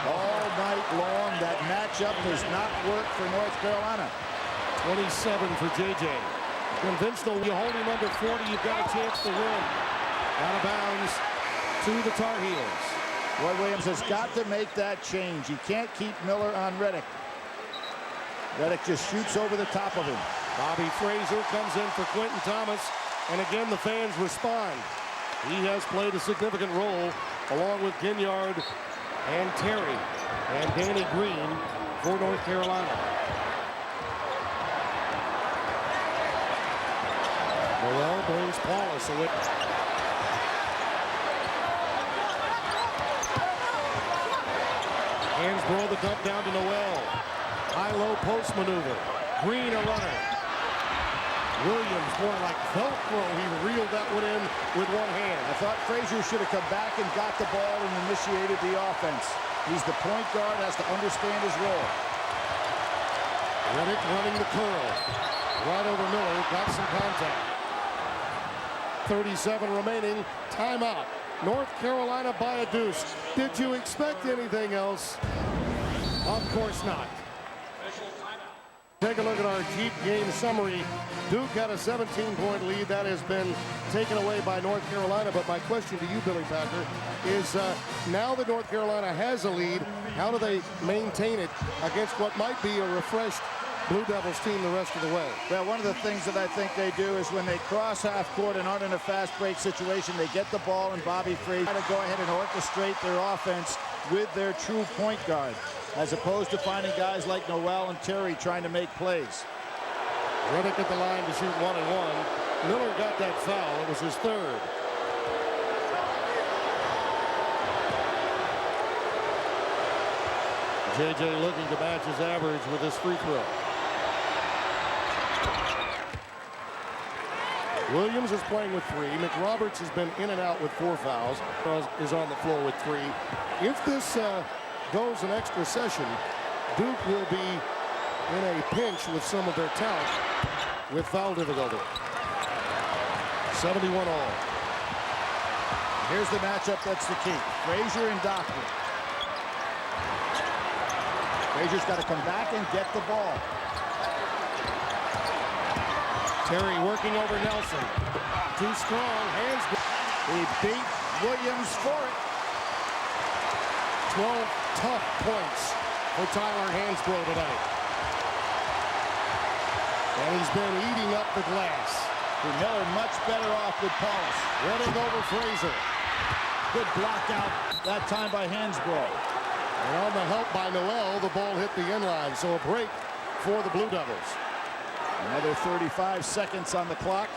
D: All night long, that matchup does not work for North Carolina.
A: 27 for JJ. Conventional, you hold him under 40, you've got a chance to win. Out of bounds to the Tar Heels.
D: Roy Williams has got to make that change. He can't keep Miller on Riddick. Riddick just shoots over the top of him.
A: Bobby Fraser comes in for Quentin Thomas, and again the fans respond. He has played a significant role along with Ginyard and Terry and Danny Green for North Carolina. Noel brings Paulus away. Hansbrough the dump down to Noel. High-low post maneuver. Green a runner. Williams more like Velcro. He reeled that one in with one hand.
D: I thought Frazier should have come back and got the ball and initiated the offense. He's the point guard, has to understand his role.
A: Riddick running the curl. Right over Miller, got some contact. 37 remaining, timeout. North Carolina by a deuce. Did you expect anything else? Of course not. Take a look at our Jeep game summary. Duke had a 17-point lead. That has been taken away by North Carolina. But my question to you, Billy Packer, is now that North Carolina has a lead, how do they maintain it against what might be a refreshed Blue Devils team the rest of the way?
D: Well, one of the things that I think they do is when they cross half court and aren't in a fast break situation, they get the ball and Bobby Frazier to go ahead and orchestrate their offense with their true point guard, as opposed to finding guys like Noel and Terry trying to make plays.
A: Riddick at the line to shoot 1-and-1. Miller got that foul. It was his third. JJ looking to match his average with his free throw. Williams is playing with 3. McRoberts has been in and out with 4 fouls. Is on the floor with 3. If this goes an extra session, Duke will be in a pinch with some of their talent with foul difficulty. 71 all.
D: Here's the matchup that's the key. Frazier and Dockery. Frazier's got to come back and get the ball. Terry working over Nelson. Too strong. Hands. He beat Williams for it.
A: 12 tough points for Tyler Hansbrough tonight. And he's been eating up the glass.
D: Miller much better off with Paulus.
A: Running over Frazier.
D: Good block out that time by Hansbrough.
A: And on the help by Noel, the ball hit the end line. So a break for the Blue Devils.
D: Another 35 seconds on the clock.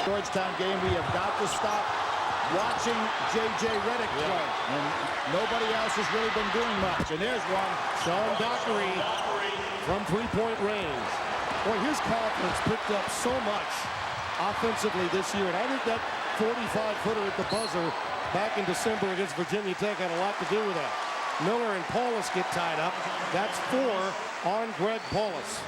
D: Georgetown game, we have got to stop watching J.J. Redick play. And nobody else has really been doing much. And there's one.
A: Sean Dockery from three-point range. Boy, his confidence picked up so much offensively this year. And I think that 45-footer at the buzzer back in December against Virginia Tech had a lot to do with that. Miller and Paulus get tied up. That's 4 on Greg Paulus.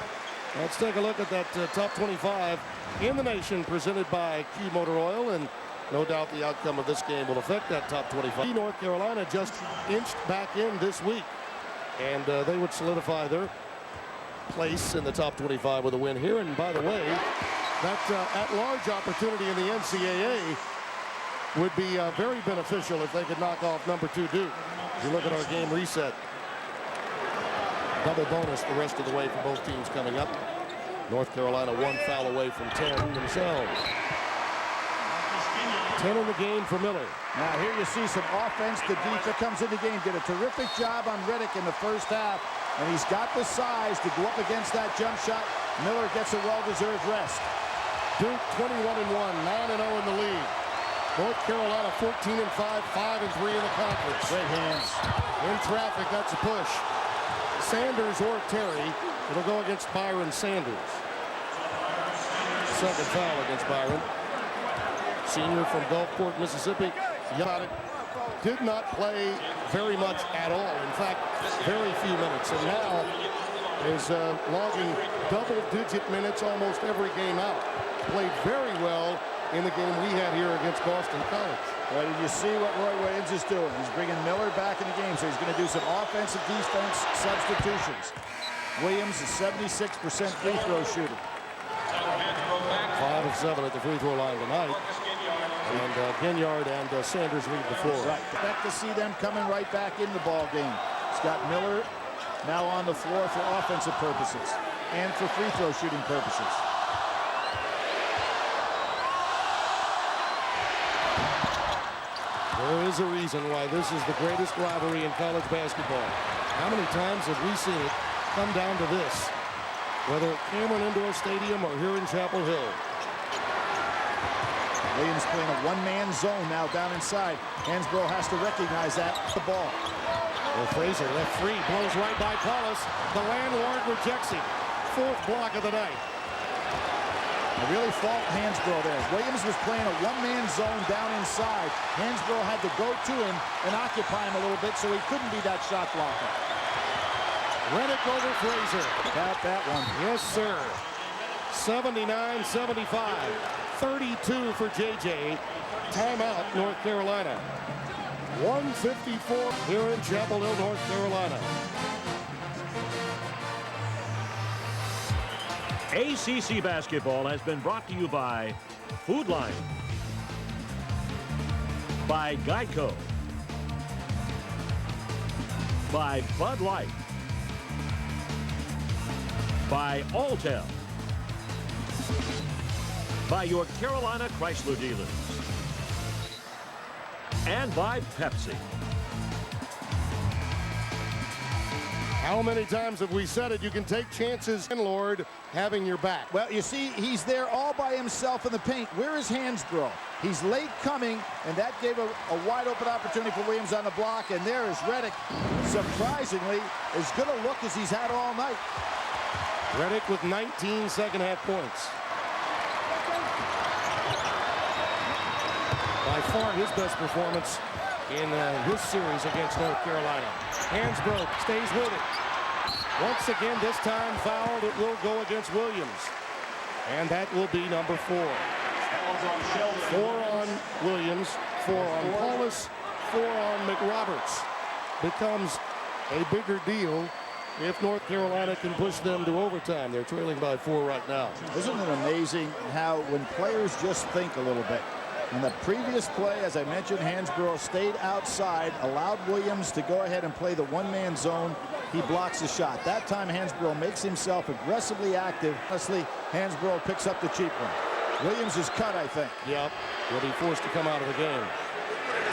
A: Let's take a look at that top 25 in the nation presented by Q Motor Oil, and no doubt the outcome of this game will affect that top 25. North Carolina just inched back in this week, and they would solidify their place in the top 25 with a win here. And by the way, that at-large opportunity in the NCAA would be very beneficial if they could knock off number 2 Duke. If you look at our game reset, double bonus the rest of the way for both teams coming up. North Carolina 1 foul away from 10 themselves. 10 in the game for Miller.
D: Now here you see some offense. The defense comes in the game. Did a terrific job on Redick in the first half. And he's got the size to go up against that jump shot. Miller gets a well-deserved rest.
A: Duke 21-1, 9-0 in the league. North Carolina 14-5, 5-3 in the conference.
D: Great hands.
A: In traffic, that's a push. Sanders or Terry. It'll go against Byron Sanders. Second foul against Byron. Senior from Gulfport, Mississippi. Did not play very much at all. In fact, very few minutes. And now is logging double-digit minutes almost every game out. Played very well in the game we had here against Boston College.
D: Well, did you see what Roy Williams is doing? He's bringing Miller back in the game, so he's going to do some offensive defense substitutions. Williams is 76% free throw shooter.
A: 5 of 7 at the free throw line tonight. And Ginyard and Sanders lead the floor.
D: Right. Expect to see them coming right back in the ball game. Scott Miller now on the floor for offensive purposes and for free throw shooting purposes.
A: There is a reason why this is the greatest rivalry in college basketball. How many times have we seen it come down to this? Whether at Cameron Indoor Stadium or here in Chapel Hill.
D: Williams playing a one-man zone now down inside. Hansbrough has to recognize that. The ball.
A: Well, Frazier left free, blows right by Paulus. The landlord rejects him. 4th block of the night.
D: I really fault Hansbrough there. Williams was playing a one-man zone down inside. Hansbrough had to go to him and occupy him a little bit so he couldn't be that shot blocker.
A: Redick over Frazier.
D: Got that one.
A: Yes, sir. 79-75. 32 for J.J. Timeout, North Carolina. 154 here in Chapel Hill, North Carolina.
B: ACC basketball has been brought to you by Food Line, by Geico, by Bud Light, by Alltel, by your Carolina Chrysler dealers, and by Pepsi.
A: How many times have we said it? You can take chances, landlord, having your back.
D: Well, you see, he's there all by himself in the paint. Where is Hansbrough? He's late coming, and that gave a wide-open opportunity for Williams on the block. And there is Redick, surprisingly, as good a look as he's had all night.
A: Redick with 19 second-half points. By far his best performance in his series against North Carolina. Hansbrough stays with it. Once again, this time fouled. It will go against Williams. And that will be number 4. 4 on Williams, 4 on Paulus, 4 on McRoberts. Becomes a bigger deal if North Carolina can push them to overtime. They're trailing by 4 right now.
D: Isn't it amazing how when players just think a little bit? In the previous play, as I mentioned, Hansbrough stayed outside, allowed Williams to go ahead and play the one-man zone. He blocks the shot. That time, Hansbrough makes himself aggressively active. Honestly, Hansbrough picks up the cheap one. Williams is cut, I think.
A: Yep. He'll be forced to come out of the game.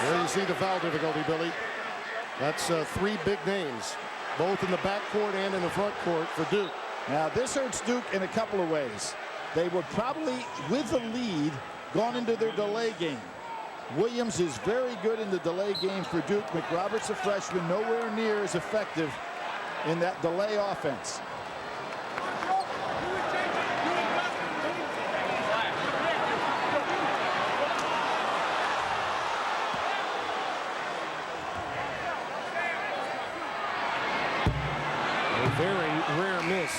A: There you see the foul difficulty, Billy. That's 3 big names, both in the backcourt and in the front court for Duke.
D: Now, this hurts Duke in a couple of ways. They would probably, with the lead, gone into their delay game. Williams is very good in the delay game for Duke. McRoberts, a freshman, nowhere near as effective in that delay offense.
A: A very rare miss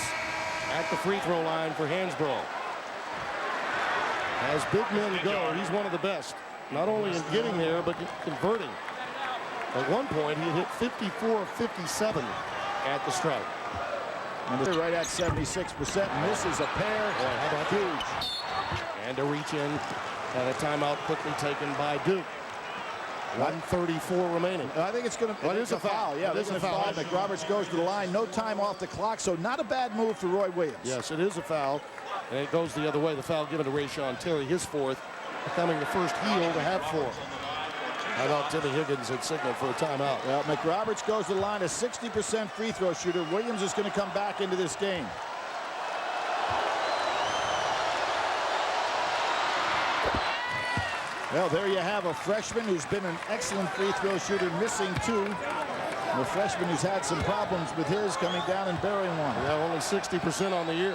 A: at the free throw line for Hansbrough. As big men go, he's one of the best, not only in getting there, but converting. At one point, he hit 54 of 57 at the stripe.
D: And they're right at 76%. Misses a pair.
A: Boy, how about huge. And a reach in, and a timeout quickly taken by Duke. 1:34 remaining.
D: I think it's going to.
A: It is a foul. Yeah,
D: it is a foul. McRoberts goes to the line. No time off the clock, so not a bad move for Roy Williams.
A: Yes, it is a foul, and it goes the other way. The foul given to Rayshon Terry, his 4th, becoming the first heel to have 4. How about Timmy Higgins had signaled for a timeout?
D: Well, McRoberts goes to the line, a 60% free throw shooter. Williams is going to come back into this game. Well, there you have a freshman who's been an excellent free throw shooter, missing 2. And a freshman who's had some problems with his coming down and burying one.
A: Yeah, only 60% on the year.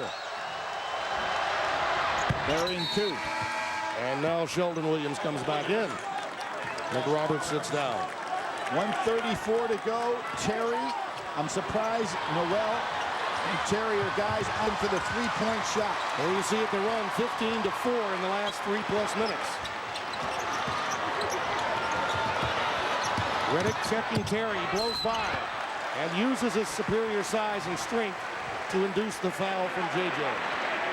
D: Burying 2.
A: And now Sheldon Williams comes back in. McRoberts sits down.
D: 1:34 to go. Terry, I'm surprised Noel and Terry are guys on for the three-point shot.
A: There you see it, the run 15-4 in the last 3+ minutes. Reddick checking Terry, blows by, and uses his superior size and strength to induce the foul from JJ.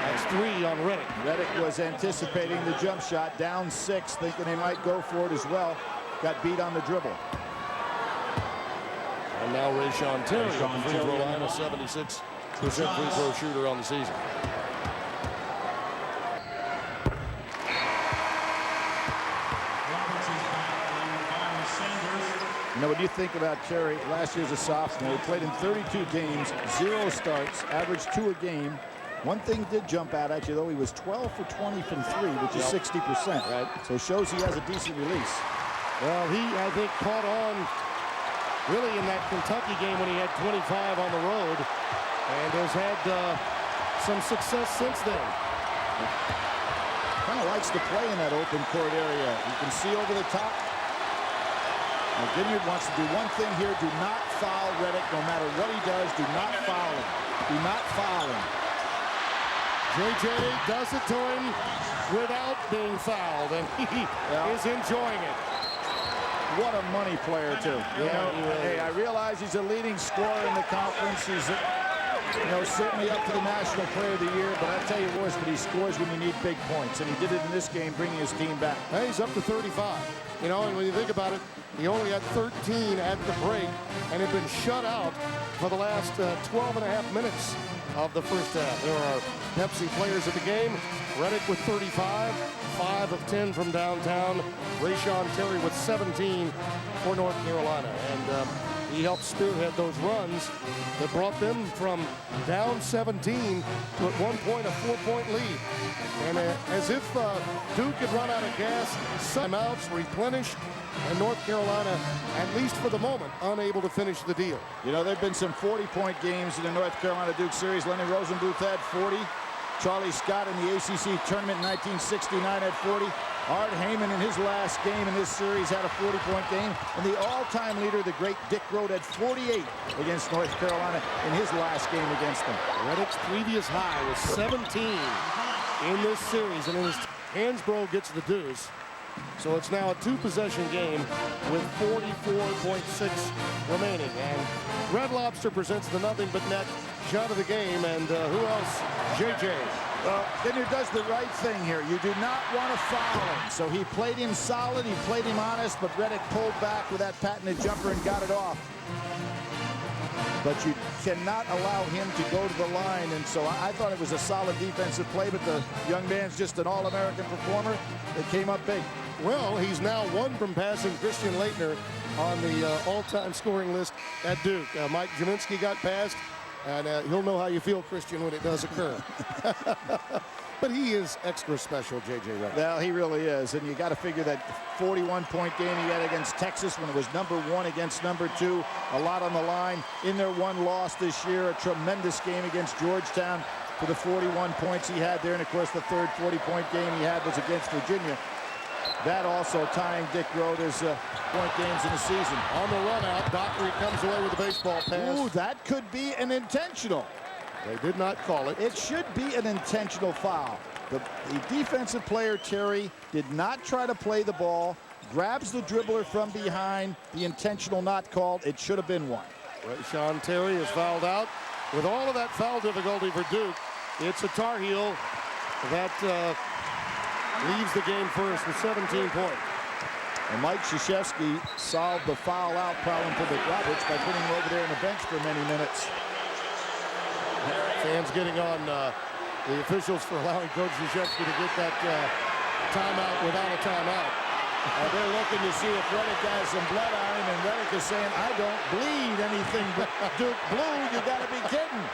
A: That's 3 on Reddick.
D: Reddick was anticipating the jump shot, down 6, thinking they might go for it as well. Got beat on the dribble.
A: And now Rayshon Terry on the free throw line, a 76% free throw shooter on the season.
D: You know, when you think about Terry, last year's a sophomore. He played in 32 games, 0 starts, averaged 2 a game. One thing did jump out at you, though. He was 12 for 20 from 3, which is 60%. Right. So it shows he has a decent release.
A: Well, he, I think, caught on really in that Kentucky game when he had 25 on the road and has had some success since then.
D: Kind of likes to play in that open court area. You can see over the top. Now, Ginyard wants to do one thing here. Do not foul Reddick. No matter what he does, do not foul him. Do not foul him.
A: JJ does it to him without being fouled, and he is enjoying it.
D: What a money player, too. You know, hey, I realize he's a leading scorer in the conference. He's, you know, certainly up to the National Player of the Year, but I tell you what, but he scores when you need big points, and he did it in this game, bringing his team back.
A: Hey, he's up to 35. You know, and when you think about it, he only had 13 at the break and had been shut out for the last 12.5 minutes of the first half. There are Pepsi players at the game. Reddick with 35, 5 of 10 from downtown. Rayshon Terry with 17 for North Carolina. And he helped spearhead those runs that brought them from down 17 to at one point a 4-point lead. And as if Duke had run out of gas, timeouts replenished, and North Carolina, at least for the moment, unable to finish the deal.
D: You know, there have been some 40-point games in the North Carolina-Duke series. Lenny Rosenbluth had 40. Charlie Scott in the ACC tournament in 1969 had 40. Art Heyman in his last game in this series had a 40-point game. And the all-time leader, the great Dick Road, had 48 against North Carolina in his last game against them.
A: Reddick's previous high was 17 in this series. And as Hansbrough gets the deuce, So it's now a 2-possession game with 44.6 remaining. And Red Lobster presents the nothing but net shot of the game. And who else? JJ.
D: Well, Vineyard does the right thing here. You do not want to foul him. So he played him solid, he played him honest, but Reddick pulled back with that patented jumper and got it off. But you cannot allow him to go to the line, and so I thought it was a solid defensive play, but the young man's just an All-American performer. It came up big.
A: Well, he's now one from passing Christian Laettner on the all-time scoring list at Duke. Mike Jaminski got passed, and he'll know how you feel, Christian, when it does occur. But he is extra special, J.J. Redick.
D: Well, he really is, and you got to figure that 41-point game he had against Texas when it was #1 against #2, a lot on the line. In their one loss this year, a tremendous game against Georgetown for the 41 points he had there, and of course the third 40-point game he had was against Virginia. That also tying Dick Rhoda's point games in the season.
A: On the run out, Dockery comes away with the baseball pass.
D: Ooh, that could be an intentional.
A: They did not call it.
D: It should be an intentional foul. The defensive player, Terry, did not try to play the ball, grabs the dribbler from behind. The intentional not called. It should have been one.
A: Sean Terry is fouled out. With all of that foul difficulty for Duke, it's a Tar Heel that leaves the game first with 17 points.
D: And Mike Krzyzewski solved the foul out problem for McRoberts by putting him over there on the bench for many minutes.
A: Fans getting on the officials for allowing Coach Krzyzewski to get that timeout without a timeout.
D: They're looking to see if Reddick has some blood on him, and Reddick is saying, I don't bleed anything but Duke blue. You got to be kidding.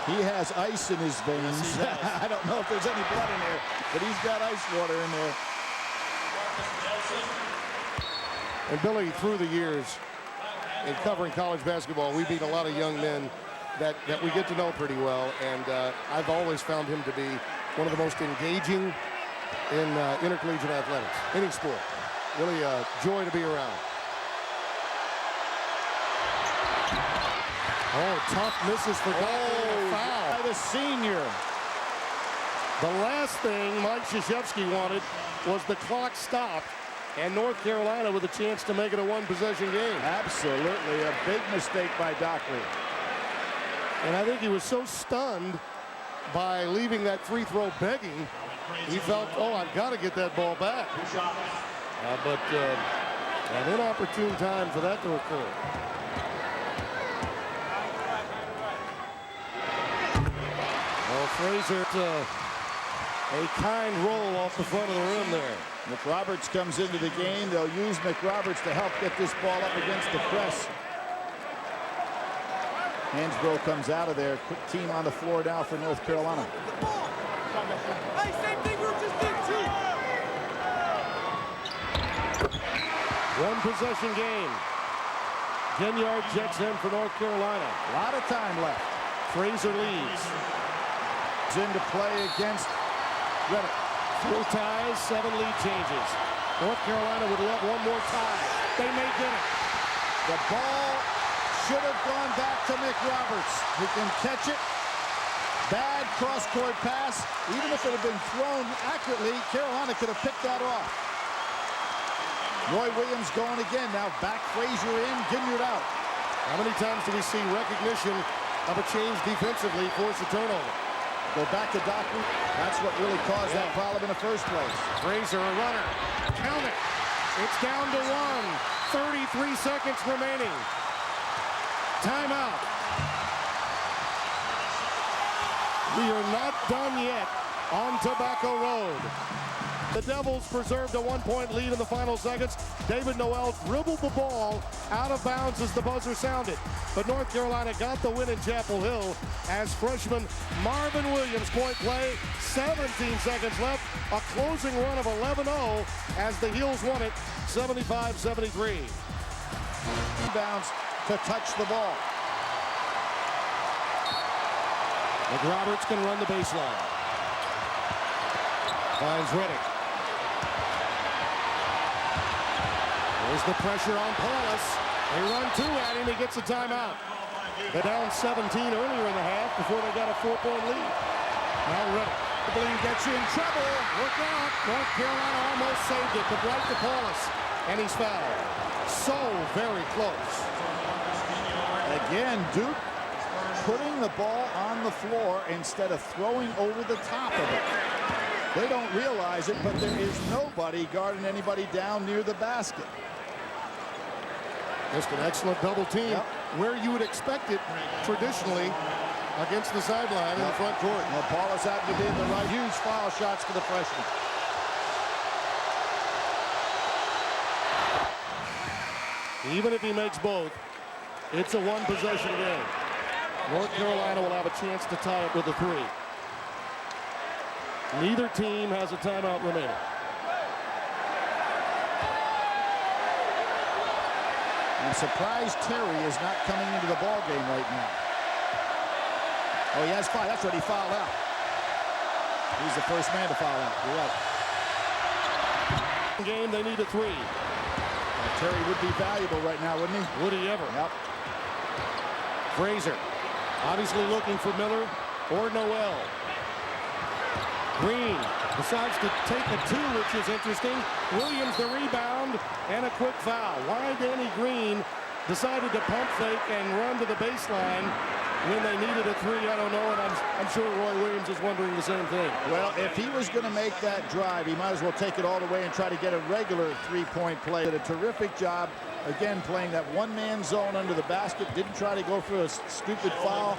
D: He has ice in his veins. I don't know if there's any blood in there, but he's got ice water in there.
A: And Billy, through the years in covering college basketball, we beat a lot of young men that we get to know pretty well, and I've always found him to be one of the most engaging in intercollegiate athletics, any sport. Really a joy to be around. Oh, tough misses for Dockery.
D: Foul by the senior.
A: The last thing Mike Krzyzewski wanted was the clock stopped and North Carolina with a chance to make it a one-possession game.
D: Absolutely a big mistake by Dockery.
A: And I think he was so stunned by leaving that free throw begging, he felt, oh, I've got to get that ball back. But an inopportune time for that to occur. Fraser, a kind roll off the front of the rim there.
D: McRoberts comes into the game. They'll use McRoberts to help get this ball up against the press. Hansbrough comes out of there. Quick team on the floor now for North Carolina.
T: Hey, same thing we just did too.
A: One possession game. Ginyard checks in for North Carolina.
D: A lot of time left.
A: Fraser leads.
D: Into play against Reddick.
A: 4 ties, 7 lead changes. North Carolina would love one more tie. They may get it.
D: The ball should have gone back to McRoberts. He can catch it. Bad cross-court pass. Even if it had been thrown accurately, Carolina could have picked that off. Roy Williams going again. Now back Fraser in, Ginyard out.
A: How many times do we see recognition of a change defensively force a turnover?
D: Go back to Dockery. That's what really caused that problem in the first place.
A: Fraser, a runner. Count it. It's down to 1. 33 seconds remaining. Timeout. We are not done yet on Tobacco Road. The Devils preserved a 1-point lead in the final seconds. David Noel dribbled the ball out of bounds as the buzzer sounded. But North Carolina got the win in Chapel Hill as freshman Marvin Williams point play. 17 seconds left. A closing run of 11-0 as the Heels won it 75-73.
D: Bounds to touch the ball.
A: McRoberts can run the baseline. Finds Reddick. There's the pressure on Paulus. They run two at him. He gets a timeout. They're down 17 earlier in the half before they got a 4-point lead. Now Reddick.
D: I believe gets you in trouble.
A: Look out. North Carolina almost saved it, but right to Paulus. And he's fouled. So very close.
D: Again, Duke putting the ball on the floor instead of throwing over the top of it. They don't realize it, but there is nobody guarding anybody down near the basket.
A: Just an excellent double team, where you would expect it traditionally against the sideline in the front court.
D: Well, Paulus happened to be in the right. Huge foul shots for the freshman.
A: Even if he makes both, it's a one-possession game. North Carolina will have a chance to tie it with a 3. Neither team has a timeout remaining.
D: I'm surprised Terry is not coming into the ball game right now. Oh, he has 5. That's what he fouled out. He's the first man to foul out. You're right.
A: Game, they need a 3.
D: Terry would be valuable right now, wouldn't he?
A: Would he ever?
D: Yep.
A: Frazier, obviously looking for Miller or Noel. Green decides to take a 2, which is interesting. Williams the rebound and a quick foul. Why Danny Green decided to pump fake and run to the baseline when they needed a 3, I don't know, and I'm sure Roy Williams is wondering the same thing.
D: Well, if he was going to make that drive, he might as well take it all the way and try to get a regular 3-point play. Did a terrific job, again, playing that one-man zone under the basket. Didn't try to go for a stupid foul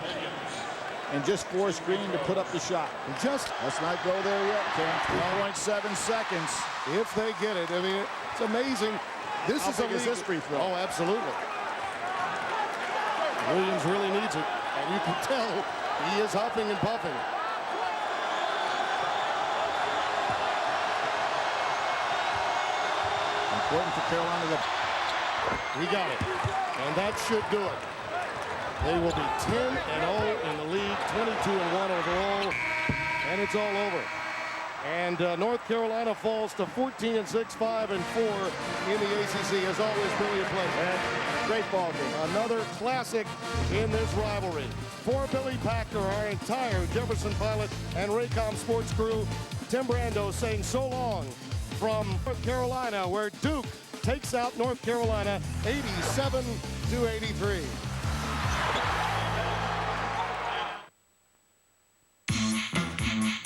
D: and just forced Green to put up the shot. Let's not go there yet, Ken. 3.7 seconds.
A: If they get it, I mean, it's amazing. This is a
D: this free throw.
A: Oh, absolutely. Williams really needs it, and you can tell he is huffing and puffing.
D: Important for Carolina to...
A: He got it, and that should do it. They will be 10-0 in the league, 22-1 overall, and it's all over. And North Carolina falls to 14-6, 5-4 in the ACC. As always, Billy, a pleasure.
D: Great ball game.
A: Another classic in this rivalry. For Billy Packer, our entire Jefferson Pilot and Raycom Sports crew, Tim Brando saying so long from North Carolina, where Duke takes out North Carolina 87-83.